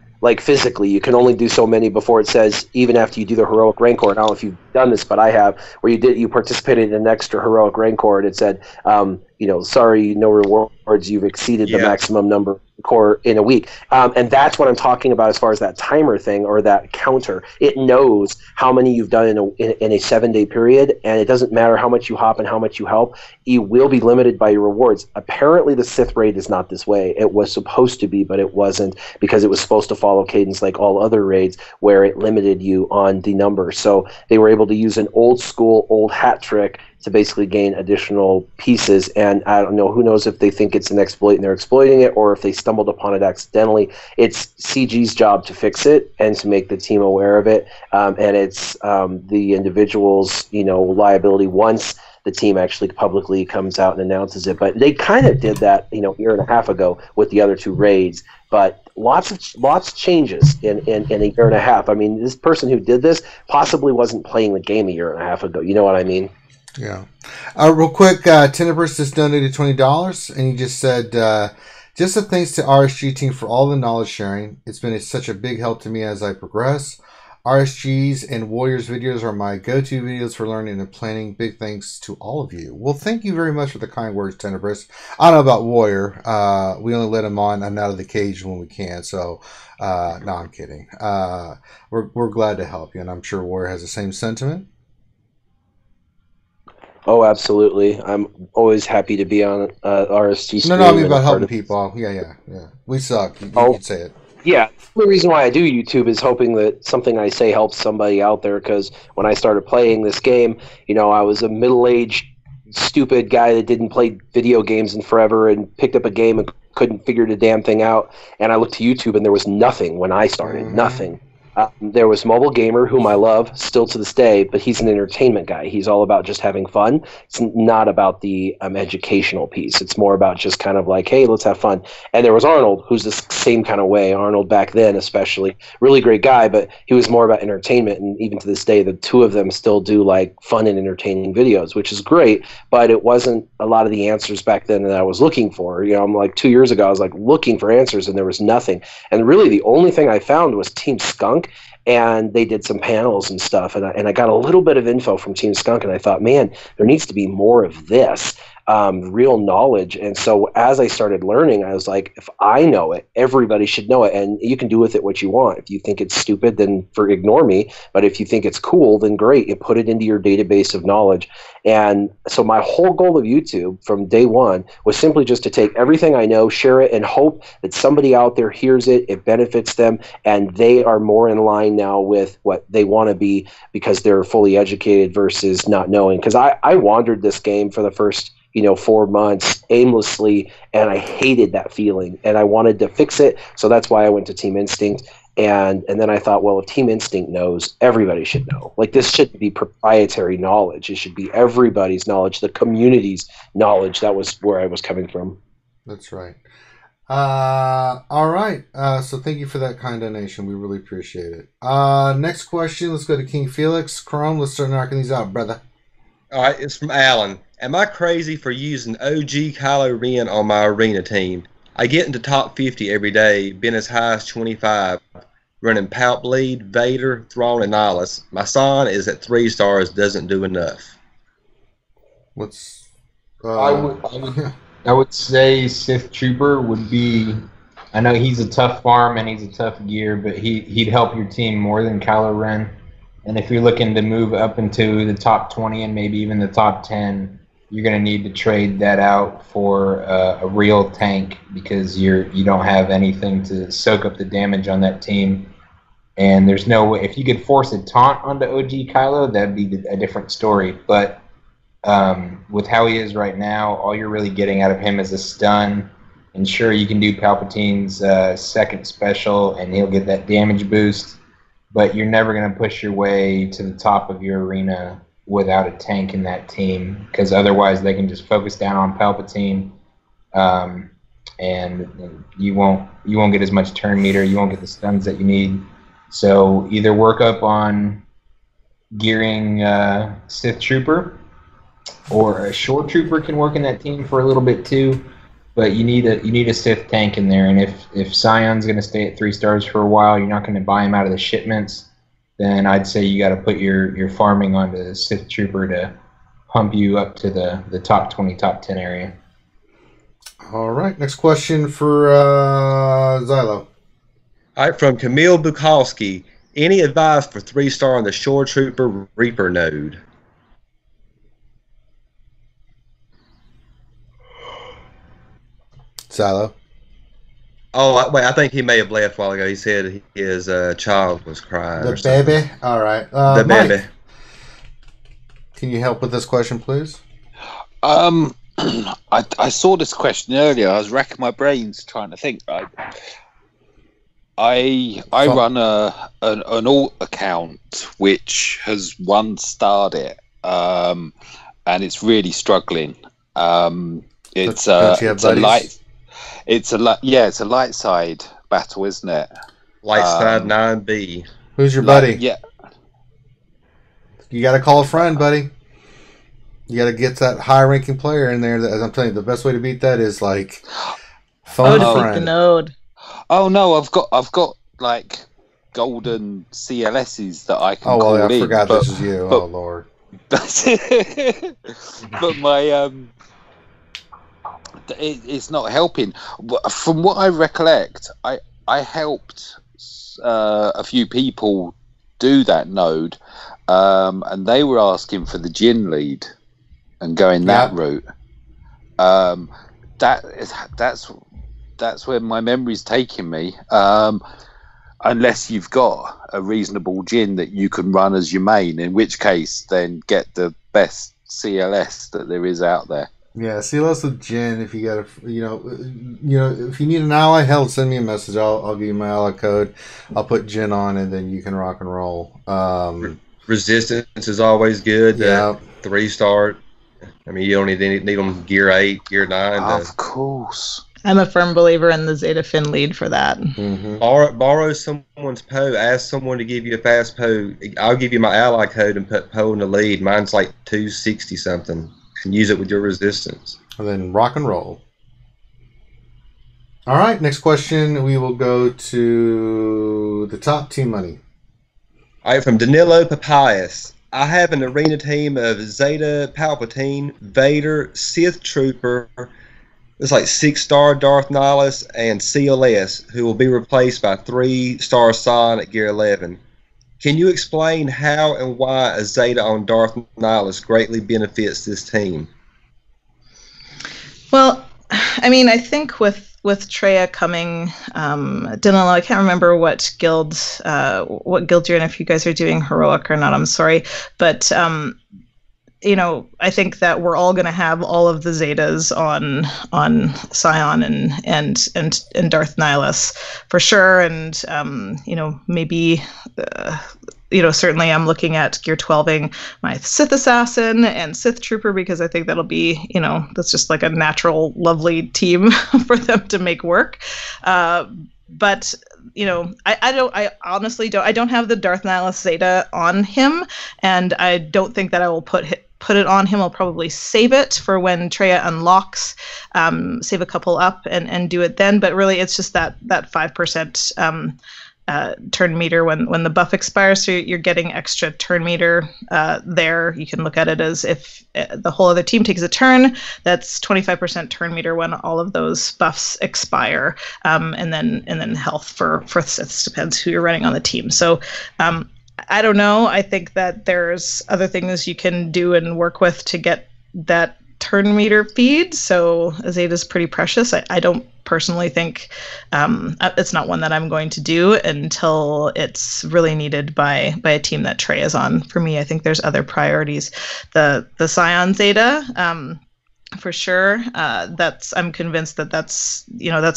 Physically, you can only do so many before it says, even after you do the heroic Rancor. I don't know if you've done this, but I have, where you participated in an extra heroic Rancor, and it said, sorry, no rewards, you've exceeded the maximum number core in a week. And that's what I'm talking about as far as that timer thing or that counter. It knows how many you've done in a 7-day period, and it doesn't matter how much you hop and how much you help. You will be limited by your rewards. Apparently, the Sith raid is not this way. It was supposed to be, but it wasn't, because it was supposed to follow cadence like all other raids, where it limited you on the number. So they were able to use an old school, old hat trick to basically gain additional pieces. And I don't know, who knows if they think it's an exploit and they're exploiting it, or if they stumbled upon it accidentally. It's CG's job to fix it and to make the team aware of it. And it's the individual's, liability once the team actually publicly comes out and announces it. But they kind of did that, a year and a half ago with the other 2 raids. But lots of changes in a year and a half. I mean, this person who did this possibly wasn't playing the game a year and a half ago. You know what I mean? Yeah. Real quick, Tenebris just donated $20, and he just said, just a thanks to RSG team for all the knowledge sharing. It's been such a big help to me as I progress. RSGs and Warriors videos are my go-to videos for learning and planning. Big thanks to all of you. Well, thank you very much for the kind words, Tenebris. I don't know about Warrior. We only let him on and out of the cage when we can. So, no, I'm kidding. We're glad to help you, and I'm sure Warrior has the same sentiment. Oh, absolutely. I'm always happy to be on RSG stream. No, I mean about helping people. Yeah. We suck. You could say it. Yeah, the reason why I do YouTube is hoping that something I say helps somebody out there, because when I started playing this game, I was a middle-aged, stupid guy that didn't play video games in forever and picked up a game and couldn't figure the damn thing out. And I looked to YouTube, and there was nothing when I started, nothing. There was Mobile Gamer, whom I love still to this day, but he's an entertainment guy. He's all about just having fun. It's not about the educational piece. It's more about just kind of like, hey, let's have fun. And there was Arnold, who's the same kind of way. Arnold back then especially, really great guy, but he was more about entertainment. And even to this day, the 2 of them still do like fun and entertaining videos, which is great, but it wasn't a lot of the answers back then that I was looking for. I'm like 2 years ago, I was like looking for answers, and there was nothing. And really the only thing I found was Team Skunk, and they did some panels and stuff, and I got a little bit of info from Team Skunk, and I thought, man, there needs to be more of this. Real knowledge. And so as I started learning, I was like, if I know it, everybody should know it. And you can do with it what you want. If you think it's stupid, then ignore me. But if you think it's cool, then great. You put it into your database of knowledge. And so my whole goal of YouTube from day one was simply just to take everything I know, share it, and hope that somebody out there hears it, it benefits them, and they are more in line now with what they want to be because they're fully educated versus not knowing. Because I wandered this game for the first 4 months aimlessly, and I hated that feeling, and I wanted to fix it. So that's why I went to Team Instinct, and then I thought, well, if Team Instinct knows, everybody should know. Like, this shouldn't be proprietary knowledge. It should be everybody's knowledge, the community's knowledge. That was where I was coming from. That's right. All right. So thank you for that kind donation. We really appreciate it. Next question. Let's go to King Felix. Chrome, let's start knocking these out, brother. All right, it's from Alan. Am I crazy for using OG Kylo Ren on my arena team? I get into top 50 every day, been as high as 25, running Palp Bleed, Vader, Thrawn, and Nihilus. My son is at 3 stars, doesn't do enough. What's... I would say Sith Trooper would be... I know he's a tough farm and he's a tough gear, but he'd help your team more than Kylo Ren. And if you're looking to move up into the top 20 and maybe even the top 10, you're going to need to trade that out for a real tank because you don't have anything to soak up the damage on that team. And there's no way. If you could force a taunt onto OG Kylo, that'd be a different story. But with how he is right now, all you're really getting out of him is a stun. And sure, you can do Palpatine's second special, and he'll get that damage boost. But you're never going to push your way to the top of your arena without a tank in that team, because otherwise they can just focus down on Palpatine, and you won't get as much turn meter. You won't get the stuns that you need. So either work up on gearing Sith Trooper, or a Shore Trooper can work in that team for a little bit too. But you need a Sith tank in there, and if Scion's going to stay at 3 stars for a while, you're not going to buy him out of the shipments. Then I'd say you got to put your farming onto the Sith Trooper to pump you up to the top 20, top 10 area. All right. Next question for Xylo. All right, from Camille Bukowski. Any advice for 3-star on the Shore Trooper Reaper node? Xylo. Oh, wait, I think he may have left a while ago. He said his child was crying. The or something. baby. All right. The Mike, baby. can you help with this question, please? I saw this question earlier. I was racking my brains trying to think. Right, I run an alt account which has 1-starred it, and it's really struggling. It's a light side battle, isn't it? Light side 9B. Who's your buddy? Yeah. You got to call a friend, buddy. You got to get that high-ranking player in there. As I'm telling you, the best way to beat that is like phone a the friend. node. Oh no, I've got like golden CLSs that I can Oh call well, I in, forgot but, this is you. but- Oh Lord. but my it's not helping. From what I recollect, I helped a few people do that node, and they were asking for the Jin lead and going that route. That's where my memory's taking me. Unless you've got a reasonable Jin that you can run as your main, in which case then get the best CLS that there is out there. Yeah, CLS with Jin. If you got if you need an ally, hell, send me a message. I'll give you my ally code. I'll put Jin on, and then you can rock and roll. Resistance is always good. Yeah. 3-star. I mean, you don't need them gear 8, gear 9. Of course. I'm a firm believer in the Zeta Fin lead for that. Mm-hmm. Borrow someone's PO. Ask someone to give you a fast PO. I'll give you my ally code and put PO in the lead. Mine's like 260 something. And use it with your resistance. And then rock and roll. All right, next question. We will go to the top TMoney. All right, from Danilo Papayas. I have an arena team of Zeta Palpatine, Vader, Sith Trooper. It's like 6-star Darth Nihilus and CLS, who will be replaced by 3-star Scion at Gear 11. Can you explain how and why a Zeta on Darth Nihilus greatly benefits this team? Well, I mean, I think with Treya coming, Danilo, I can't remember what guild you're in, if you guys are doing heroic or not. I'm sorry, but I think that we're all going to have all of the Zetas on Scion and Darth Nihilus for sure, and maybe. Certainly I'm looking at Gear 12ing my Sith Assassin and Sith Trooper, because I think that'll be, that's just like a natural, lovely team for them to make work. But I honestly don't have the Darth Nihilus Zeta on him, and I don't think that I will put it on him. I'll probably save it for when Treya unlocks, save a couple up and do it then. But really, it's just that 5%. Turn meter when the buff expires, so you're getting extra turn meter there. You can look at it as if the whole other team takes a turn. That's 25% turn meter when all of those buffs expire, and then health for Siths, depends who you're running on the team. So I don't know. I think that there's other things you can do and work with to get that turn meter feed. So Zeta is pretty precious. I don't personally think it's not one that I'm going to do until it's really needed by a team that Trey is on. For me, I think there's other priorities. The Scion Zeta, for sure. I'm convinced that's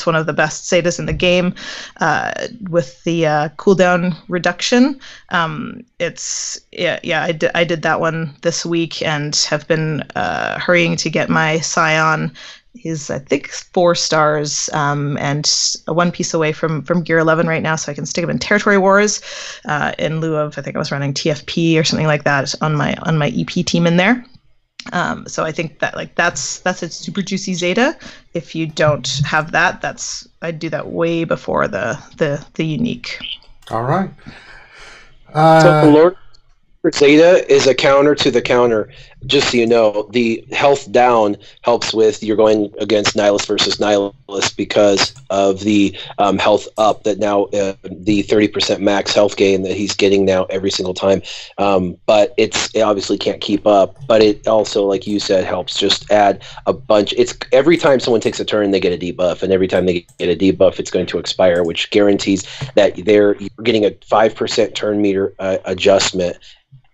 one of the best Zetas in the game, with the cooldown reduction. I did that one this week and have been hurrying to get my Scion. He's, I think, 4 stars and 1 piece away from Gear 11 right now, so I can stick him in Territory Wars in lieu of, I think I was running TFP or something like that on my EP team in there. So I think that that's a super juicy Zeta. If you don't have that, I'd do that way before the unique. All right. So the Lord Zeta is a counter to the counter. just so you know, the health down helps with you're going against Nihilus versus Nihilus because of the health up that now the 30% max health gain that he's getting now every single time. But it obviously can't keep up. But it also, like you said, helps just add a bunch. It's every time someone takes a turn, they get a debuff, and every time they get a debuff, it's going to expire, which guarantees that you're getting a 5% turn meter adjustment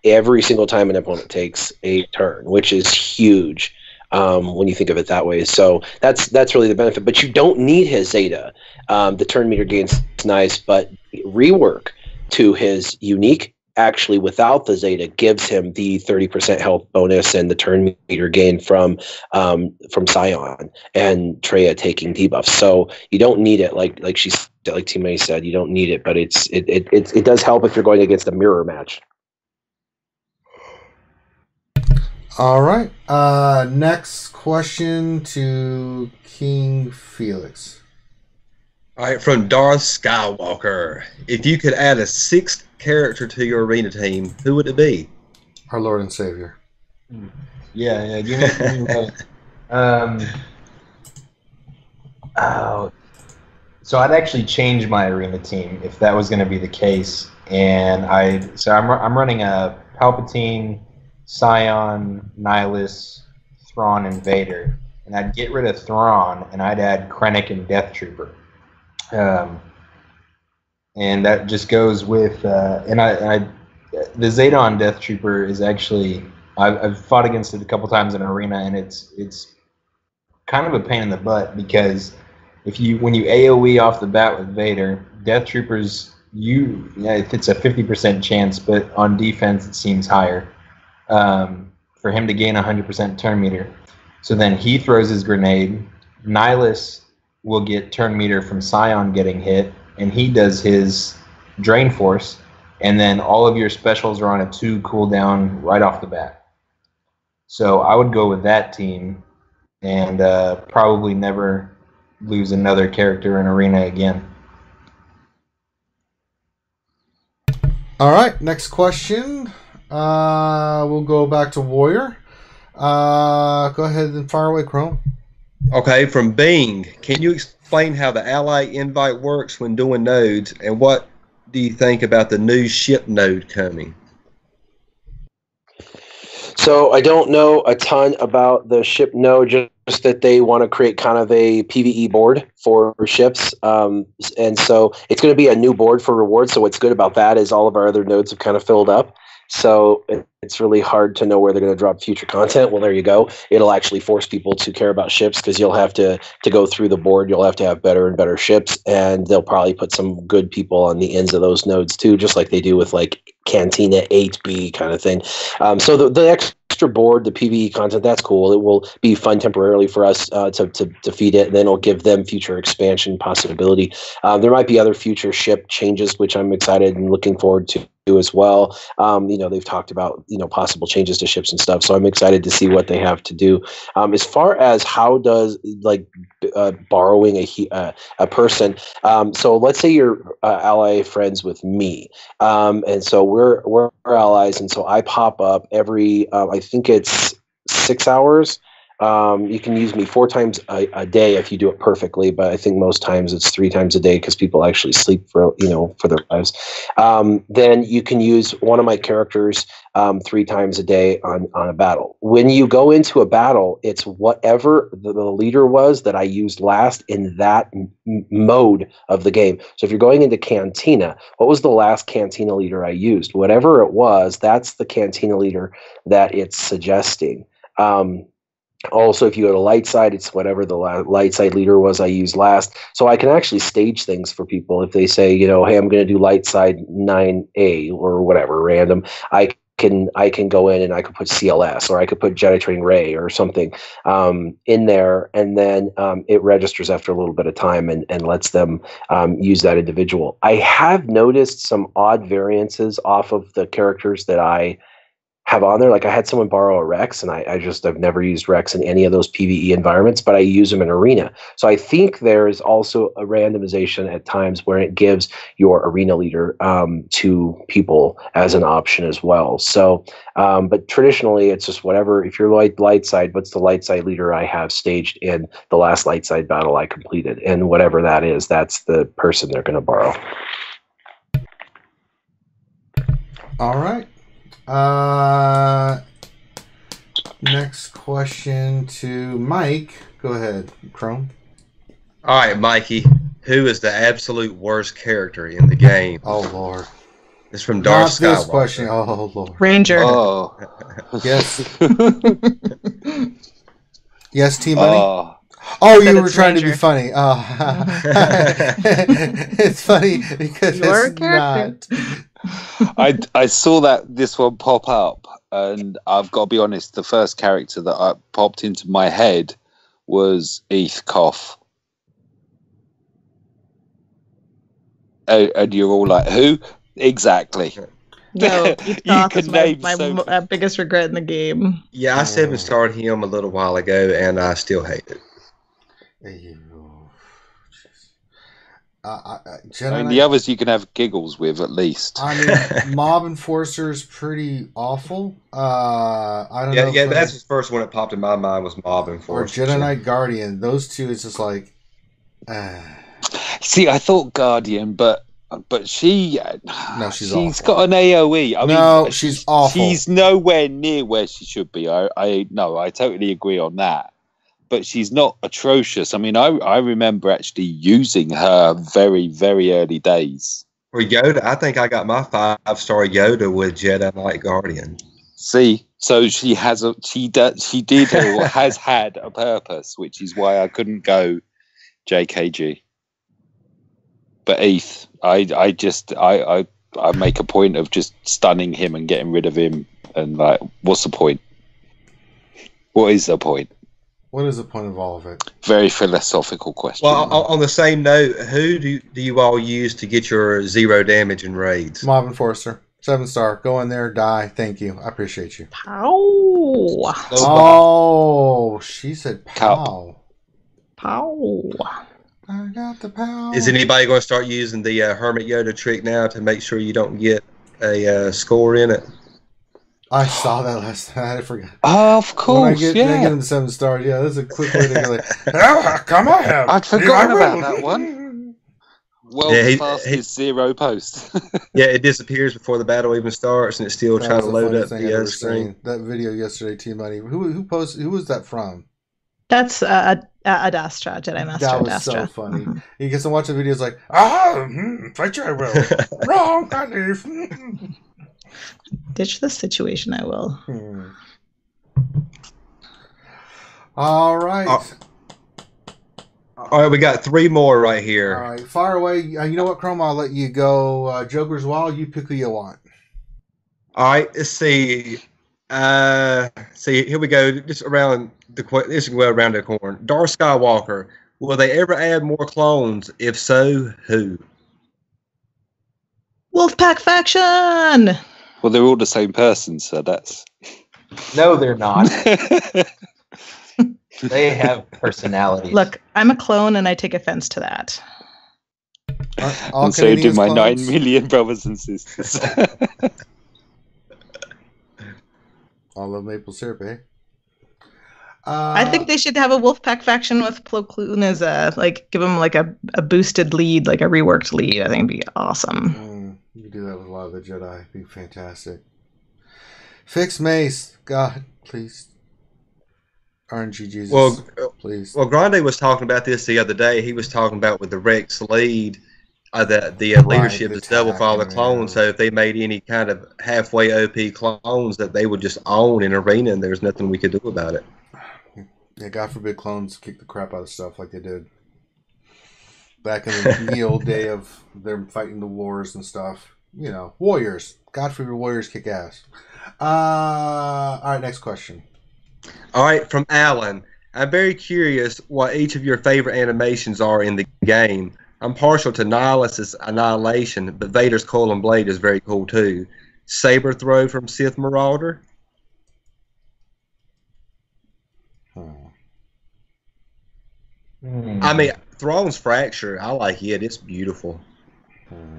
every single time an opponent takes a turn, which is huge when you think of it that way. So that's really the benefit. But you don't need his Zeta. The turn meter gain's nice, but rework to his unique, actually without the Zeta, gives him the 30% health bonus and the turn meter gain from Scion and Treya taking debuffs. So you don't need it like TMoney said, you don't need it, but it does help if you're going against a mirror match. All right. Next question to King Felix. All right, from Darth Skywalker. If you could add a 6th character to your arena team, who would it be? Our Lord and Savior. Yeah. Give me so I'd actually change my arena team if that was going to be the case, and I'm running a Palpatine, Scion, Nihilus, Thrawn, and Vader, and I'd get rid of Thrawn and I'd add Krennic and Death Trooper. And that just goes with the Zeta on Death Trooper is actually I've fought against it a couple times in arena, and it's kind of a pain in the butt because when you AoE off the bat with Vader, Death Troopers it's a 50% chance, but on defense it seems higher for him to gain 100% turn meter. So then he throws his grenade. Nihilus will get turn meter from Scion getting hit, and he does his Drain Force, and then all of your specials are on a 2 cooldown right off the bat. So I would go with that team and probably never lose another character in arena again. All right, next question. We'll go back to Warrior. Go ahead and fire away, Chrome. Okay, from Bing. Can you explain how the ally invite works when doing nodes, and what do you think about the new ship node coming? So I don't know a ton about the ship node, just that they want to create kind of a PvE board for ships. And so it's going to be a new board for rewards. So what's good about that is all of our other nodes have kind of filled up. So it's really hard to know where they're going to drop future content. Well, there you go. It'll actually force people to care about ships because you'll have to go through the board. You'll have to have better and better ships, and they'll probably put some good people on the ends of those nodes too, just like they do with like Cantina 8B kind of thing. So the extra board, the PvE content, that's cool. It will be fun temporarily for us to feed it, and then it'll give them future expansion possibility. There might be other future ship changes, which I'm excited and looking forward to as well. They've talked about possible changes to ships and stuff, so I'm excited to see what they have to do. As far as how does borrowing a person, so let's say you're ally friends with me, and so we're allies, and so I pop up every I think it's 6 hours. You can use me 4 times a day if you do it perfectly, but I think most times it's 3 times a day because people actually sleep for their lives. Then you can use one of my characters 3 times a day on a battle. When you go into a battle, it's whatever the leader was that I used last in that mode of the game. So if you're going into Cantina, what was the last Cantina leader I used? Whatever it was, that's the Cantina leader that it's suggesting. Also, if you go to light side, it's whatever the light side leader was I used last. So I can actually stage things for people. If they say, hey, I'm going to do light side 9A or whatever, random, I can go in and I could put CLS, or I could put Jedi Training Ray or something in there, and then it registers after a little bit of time and lets them use that individual. I have noticed some odd variances off of the characters that I have on there. Like I had someone borrow a Rex, and I've never used Rex in any of those PvE environments, but I use them in Arena. So I think there is also a randomization at times where it gives your Arena leader to people as an option as well. So, but traditionally it's just whatever. If you're light side, what's the light side leader I have staged in the last light side battle I completed, and whatever that is, that's the person they're going to borrow. All right. Next question to Mike. Go ahead, Chrome. All right, Mikey. Who is the absolute worst character in the game? Oh, Lord. It's from Darth Not this Skywalker. question. Oh, Lord. Ranger. Oh. Yes. Yes, TMoney? Oh, You were it's trying to Ranger. be funny. Oh. It's funny because Your it's character. not. I saw this one pop up, and I've got to be honest, the first character that popped into my head was Heath Koff. And you're all like, who? Exactly. No, You Goth can is my, name my so- biggest regret in the game. Yeah, I 7-starred him a little while ago, and I still hate it. Jedi I mean, the others you can have giggles with at least. I mean, Mob Enforcer is pretty awful. I don't know. Yeah, that's the first one that popped in my mind was Mob or Enforcer. Jedi Knight Guardian. Those two is just like. See, I thought Guardian, but she. No, she's she's awful. got an AOE. I No, mean, she's awful. She's nowhere near where she should be. I totally agree on that. But she's not atrocious. I mean, I remember actually using her very, very early days. For Yoda, I think I got my 5-star Yoda with Jedi Knight Guardian. See, so she did or has had a purpose, which is why I couldn't go JKG. But Heath, I make a point of just stunning him and getting rid of him, and like, what's the point? What is the point? What is the point of all of it? Very philosophical question. Well, on the same note, who do you all use to get your 0 damage in raids? Mob Enforcer. 7-star. Go in there, die. Thank you. I appreciate you. Pow. Oh, she said pow. Pow. I got the pow. Is anybody going to start using the Hermit Yoda trick now to make sure you don't get a score in it? I saw that last night. I forgot. Of When I course, get him to 7 stars, yeah, that's a quick way to go like, oh, come on. I'd forgotten about that one. World's Yeah, fastest 0 post. Yeah, it disappears before the battle even starts, and it's still That trying was to the load funniest up thing I've the ever screen. seen. That video yesterday, TMoney. Who posted? Who was that from? That's Adastra, Jedi Master That was Adastra. so funny. He gets to watch the videos like, fight you, I will. Wrong, I leave. Ditch the situation, I will. All right. All right, we got 3 more right here. All right. Fire away. You know what, Chrome? I'll let you go. Joker's Wild, you pick who you want. All right, let's see. Here we go. This is around the corner. Darth Skywalker. Will they ever add more clones? If so, who? Wolfpack faction! Well, they're all the same person, so that's. No, they're not. They have personalities. Look, I'm a clone and I take offense to that. All And so do Canadians my clones? 9 million brothers and sisters. All love maple syrup, eh? I think they should have a Wolfpack faction with Plo Koon as give him like a boosted lead, like a reworked lead. I think it'd be awesome. You do that with a lot of the Jedi. It'd be fantastic. Fix Mace. God, please. RNG Jesus. Please. Well, Grande was talking about this the other day. He was talking about with the Rex lead, the leadership the is double for all the attack, clones. yeah. So if they made any kind of halfway OP clones that they would just own in arena, and there's nothing we could do about it. Yeah, God forbid clones kick the crap out of stuff like they did back in the old day of them fighting the wars and stuff. You know, warriors. God forbid warriors kick ass. All right, next question. All right, from Alan. I'm very curious what each of your favorite animations are in the game. I'm partial to Nihilus's Annihilation, but Vader's Coil and Blade is very cool too. Saber Throw from Sith Marauder, I mean, Thrawn's Fracture, I like it. It's beautiful.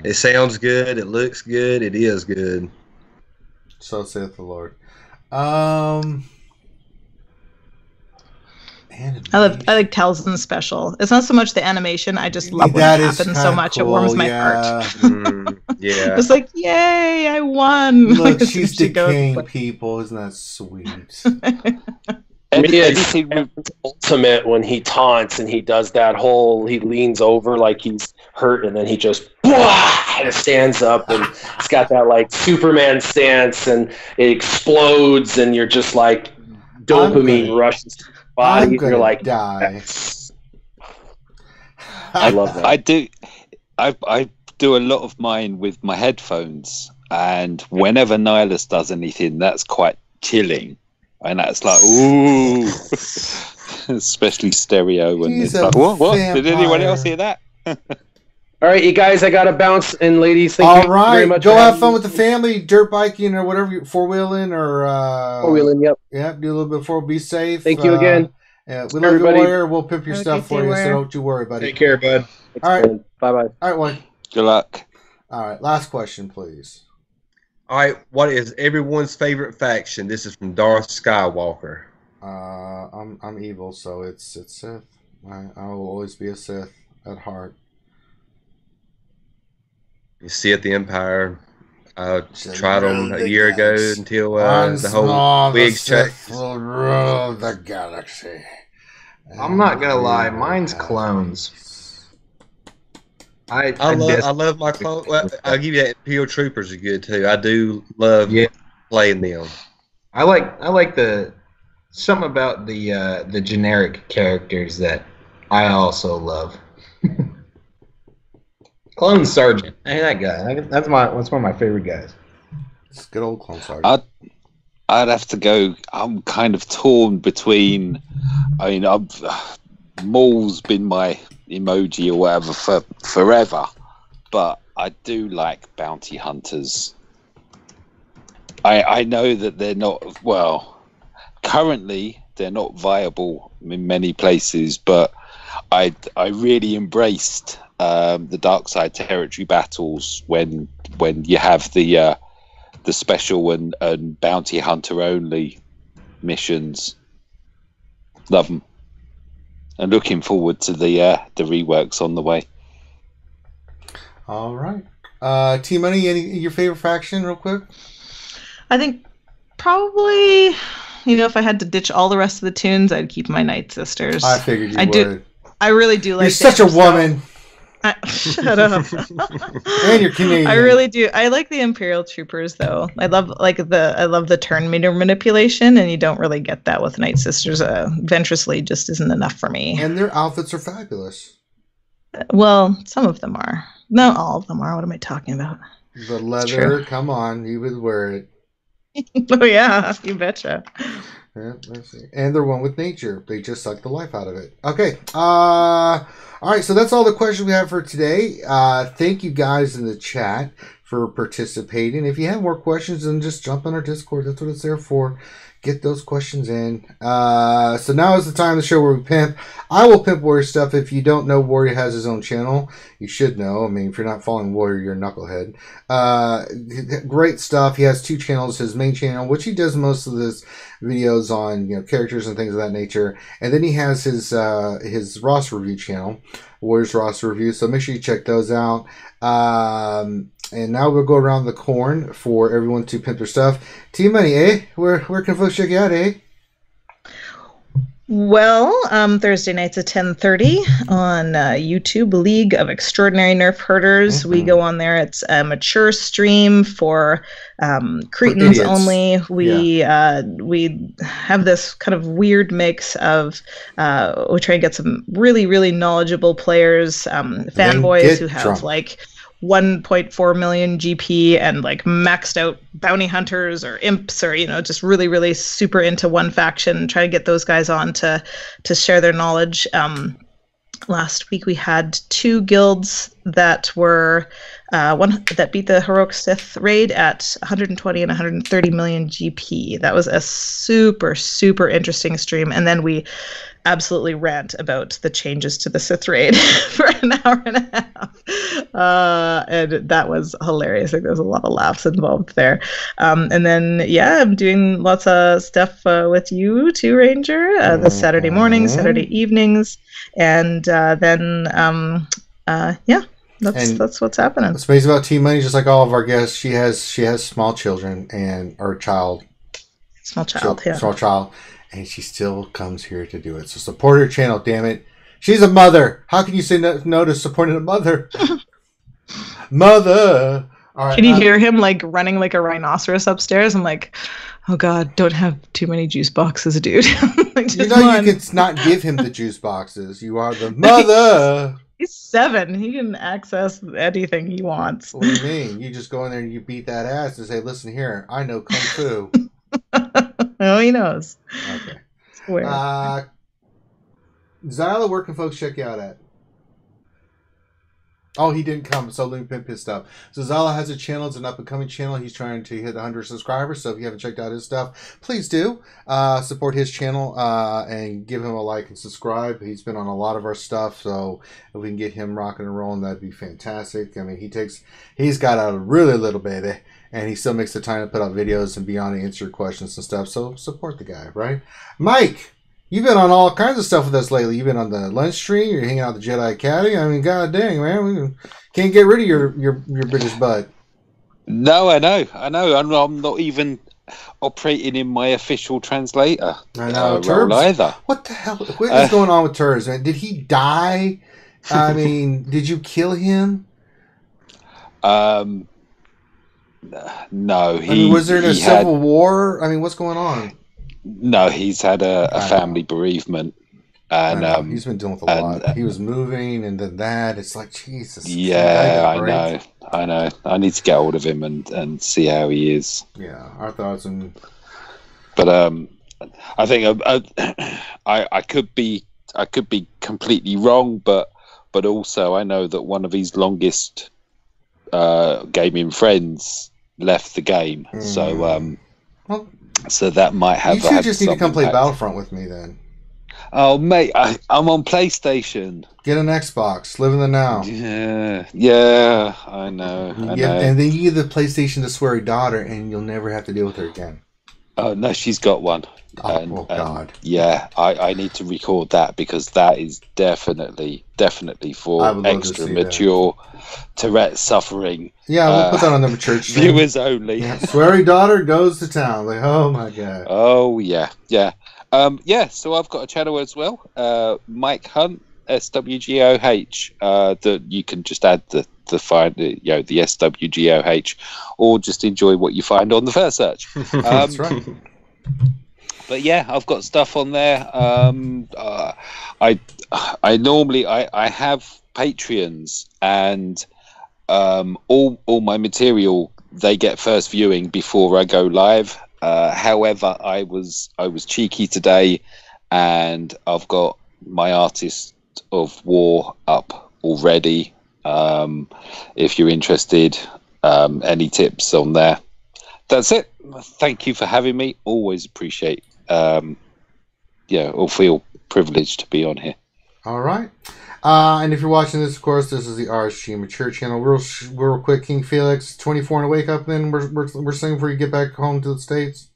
It sounds good. It looks good. It is good. So saith the Lord. I like Talzin Special. It's not so much the animation. I just love when it happens so much. It warms my heart. Yeah. It's like, yay, I won. Look, she's decaying people. Isn't that sweet? It's ultimate when he taunts and he does that whole, he leans over like he's hurt and then he just and it stands up and it's got that like Superman stance and it explodes and you're just like dopamine rushes to your body. You're like, die. I love that. I do a lot of mine with my headphones, and whenever Nihilus does anything, that's quite chilling. And that's like, ooh, especially stereo. And He's it's like, what? Did anyone else hear that? All right, you guys, I got to bounce. And ladies, thank you very much. Go have fun with the family, dirt biking or whatever, four-wheeling or... four-wheeling, yep. Yeah, do a little bit be safe. Thank you again. Yeah, we love you, Warrior. We'll pimp your stuff for you, so don't you worry, buddy. Take care, bud. All right. Bye-bye. All right, one. Good luck. All right, last question, please. All right, what is everyone's favorite faction? This is from Darth Skywalker. I'm evil, so it's Sith. I will always be a Sith at heart. You see at the Empire. I tried them a year ago until the whole wigs changed. Will rule the galaxy. I'm not gonna lie, mine's clones. I love my clones. Well, I'll give you that. Imperial Troopers are good too. I do love playing them. I like something about the generic characters that I also love. Clone Sergeant. Hey, that guy. That's one of my favorite guys. It's good old Clone Sergeant. I'd have to go. I'm kind of torn between. I mean, Maul's been my emoji or whatever for forever, but I do like bounty hunters. I know that they're not currently they're not viable in many places, but I really embraced the dark side territory battles when you have the special and bounty hunter only missions. Love them. And looking forward to the reworks on the way. All right. TMoney, your favorite faction, real quick? I think probably, if I had to ditch all the rest of the tunes, I'd keep my Night Sisters. I figured you would. I really do like. You're such a woman. Shut up. And you're Canadian. I really do. I like the Imperial Troopers though. I love the turn meter manipulation, and you don't really get that with Night Sisters. Ventrously just isn't enough for me. And their outfits are fabulous. Well, some of them are. Not all of them are. What am I talking about? The leather, come on, you would wear it. Oh yeah, you betcha. Yeah, let's see. And they're one with nature. They just suck the life out of it. Okay. All right, so that's all the questions we have for today. Thank you guys in the chat for participating. If you have more questions, then just jump on our Discord. That's what it's there for. Get those questions in. So now is the time of the show where we pimp. I will pimp Warrior stuff. If you don't know, Warrior has his own channel. You should know. I mean, if you're not following Warrior, you're a knucklehead. Great stuff. He has two channels. His main channel, which he does most of his videos on, characters and things of that nature. And then he has his roster review channel, Warrior's Roster Review. So make sure you check those out. And now we'll go around the corn for everyone to pimp their stuff. TMoney, eh? Where can folks check you out, eh? Well, Thursday nights at 10:30 on YouTube, League of Extraordinary NerfHerders. Mm-hmm. We go on there. It's a mature stream for cretins only. We have this kind of weird mix of we try and get some really, really knowledgeable players, fanboys who have drunk. Like 1.4 million GP and like maxed out bounty hunters or imps or just really, really super into one faction. Try to get those guys on to share their knowledge. Last week we had two guilds that were one that beat the Heroic Sith raid at 120 and 130 million GP. That was a super, super interesting stream. And then we absolutely rant about the changes to the Sith raid for an hour and a half. And that was hilarious. I think there was a lot of laughs involved there. And then, yeah, I'm doing lots of stuff with you too, Ranger, the Saturday mornings, Saturday evenings. And then, yeah, that's what's happening. What's amazing about TMoney, just like all of our guests, she has small children or child. Small child. And she still comes here to do it. So support her channel, damn it. She's a mother. How can you say no to supporting a mother? Mother. All right. Can you hear him like running like a rhinoceros upstairs? I'm like, oh God, don't have too many juice boxes, dude. Like, you know one. You can not give him the juice boxes. You are the mother. He's 7. He can access anything he wants. What do you mean? You just go in there and you beat that ass and say, listen here, I know Kung Fu. Oh, he knows. Okay. Zyla, where can folks check you out at? Oh, he didn't come, so let me pimp his stuff. So Zyla has a channel. It's an up-and-coming channel. He's trying to hit 100 subscribers, so if you haven't checked out his stuff, please do. Support his channel and give him a like and subscribe. He's been on a lot of our stuff, so if we can get him rocking and rolling, that'd be fantastic. I mean, he's got a really little baby, and he still makes the time to put out videos and be on to answer questions and stuff, so support the guy, right? Mike! You've been on all kinds of stuff with us lately. You've been on the lunch stream. You're hanging out at the Jedi Academy. I mean, god dang, man. We can't get rid of your British butt. No, I know. I'm not even operating in my official translator role either. What the hell? What is going on with Turbs, man? Did he die? I mean, did you kill him? No. Was there a civil war? I mean, what's going on? No, he's had a family bereavement, and he's been dealing with a lot. He was moving, and then that. It's like Jesus. Yeah, I know. I need to get hold of him and see how he is. Yeah, our thoughts and. But I think I could be completely wrong, but also I know that one of his longest gaming friends left the game, so so that might have. You just need to come play Battlefront with me then. Oh mate, I'm on PlayStation. Get an Xbox. Live in the now. Yeah, I know. I know. And then you give the PlayStation to Sweary daughter, and you'll never have to deal with her again. Oh no, she's got one. Oh, God. Yeah, I need to record that because that is definitely for extra mature Tourette suffering. Yeah, we'll put that on the mature viewers only. Yeah. Sweary daughter goes to town. Like, oh my God. Oh yeah. So I've got a channel as well. Mike Hunt, SWGOH. That you can just add the SWGOH, or just enjoy what you find on the first search. That's right. But yeah, I've got stuff on there. I normally have Patreons, and all my material, they get first viewing before I go live. However, I was cheeky today, and I've got my Artist of War up already. If you're interested, any tips on there? That's it. Thank you for having me. Always appreciate. Or feel privileged to be on here. All right. And if you're watching this, of course, this is the RSG Mature channel. Real quick, King Felix, 24 and a wake up. Then we're saying before you get back home to the States.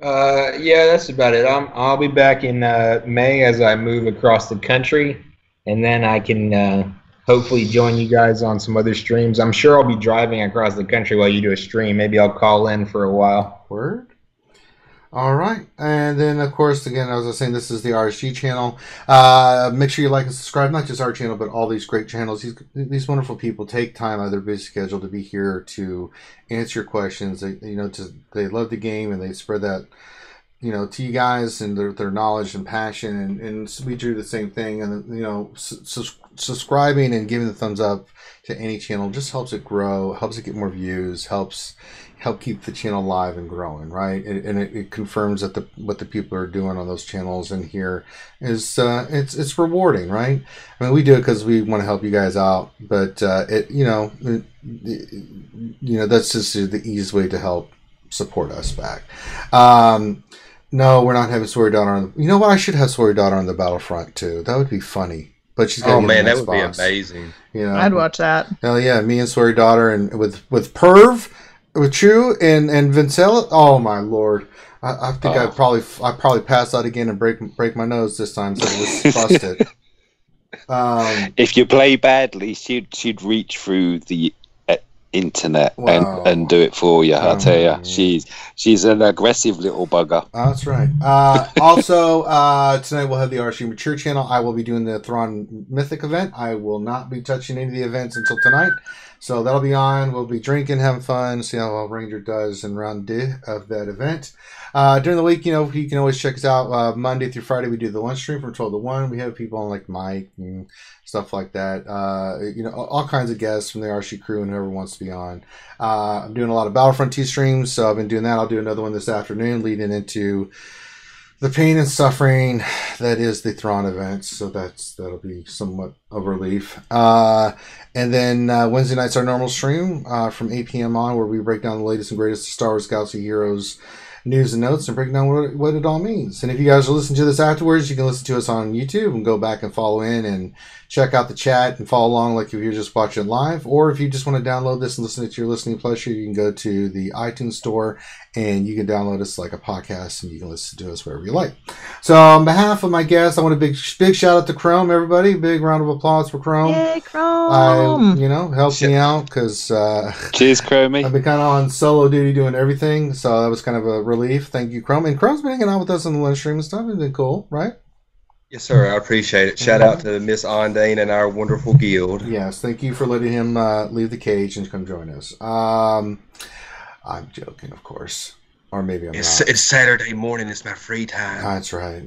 Yeah, that's about it. I'll be back in May as I move across the country, and then I can hopefully join you guys on some other streams. I'm sure I'll be driving across the country while you do a stream. Maybe I'll call in for a while. Word. All right. And then, of course, again, as I was saying, this is the RSG channel. Make sure you like and subscribe, not just our channel, but all these great channels. These wonderful people take time out of their busy schedule to be here to answer your questions. They love the game, and they spread that, to you guys and their knowledge and passion. And we do the same thing. And, subscribing and giving the thumbs up to any channel just helps it grow, helps it get more views, help keep the channel live and growing, right? And it confirms that what the people are doing on those channels and here is it's rewarding, right? I mean, we do it because we want to help you guys out, but that's just the easiest way to help support us back. No, we're not having Swear Daughter on the... You know what? I should have Swear Daughter on the Battlefront, too. That would be funny. But she's got Oh to get man, an that would be Xbox. amazing. You know? I'd watch that. Hell yeah, me and Swear Daughter and with Perv, with True and Vincella. Oh my lord. I think I probably pass out again and break my nose this time, so it was busted. If you play badly, she'd reach through the internet Wow. and do it for you. I tell you, she's an aggressive little bugger. That's right. Also, tonight we'll have the RSG Mature channel. I will be doing the Thrawn Mythic event. I will not be touching any of the events until tonight. So that'll be on. We'll be drinking, having fun, see how well Ranger does in round D of that event. During the week, you can always check us out. Monday through Friday, we do the lunch stream from 12 to 1. We have people on like Mike and stuff like that. All kinds of guests from the RSG crew and whoever wants to be on. I'm doing a lot of Battlefront 2 streams, so I've been doing that. I'll do another one this afternoon leading into the pain and suffering that is the Thrawn events. So that'll be somewhat a relief. And then Wednesday night's our normal stream from 8 p.m. on, where we break down the latest and greatest Star Wars Galaxy Heroes news and notes and break down what it all means. And if you guys are listening to this afterwards, you can listen to us on YouTube and go back and follow in and check out the chat and follow along like if you're just watching live. Or if you just want to download this and listen to your listening pleasure, you can go to the iTunes store and you can download us like a podcast and you can listen to us wherever you like. So on behalf of my guests, I want a big shout out to Chrome, everybody. Big round of applause for Chrome. Yay, Chrome! Helped me out because cheers, Chromie. I've been kind of on solo duty doing everything, so that was kind of a relief. Thank you, Chrome. And Chrome's been hanging out with us on the lunch stream and stuff. It's been cool, right? Yes, sir. I appreciate it. Shout out to Miss Ondane and our wonderful guild. Yes, thank you for letting him leave the cage and come join us. I'm joking, of course. Or maybe I'm not. It's Saturday morning. It's my free time. That's right.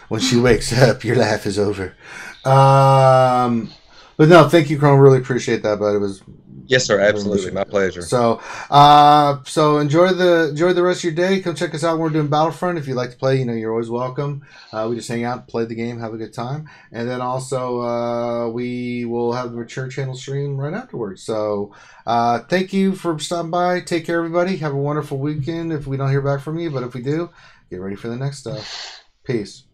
When she wakes up, your laugh is over. But no, thank you, Chrome. Really appreciate that, bud. It was... Yes, sir. Absolutely. My pleasure. So enjoy the rest of your day. Come check us out when we're doing Battlefront. If you'd like to play, you're always welcome. We just hang out, play the game, have a good time. And then also we will have the Mature channel stream right afterwards. So thank you for stopping by. Take care, everybody. Have a wonderful weekend if we don't hear back from you. But if we do, get ready for the next stuff. Peace.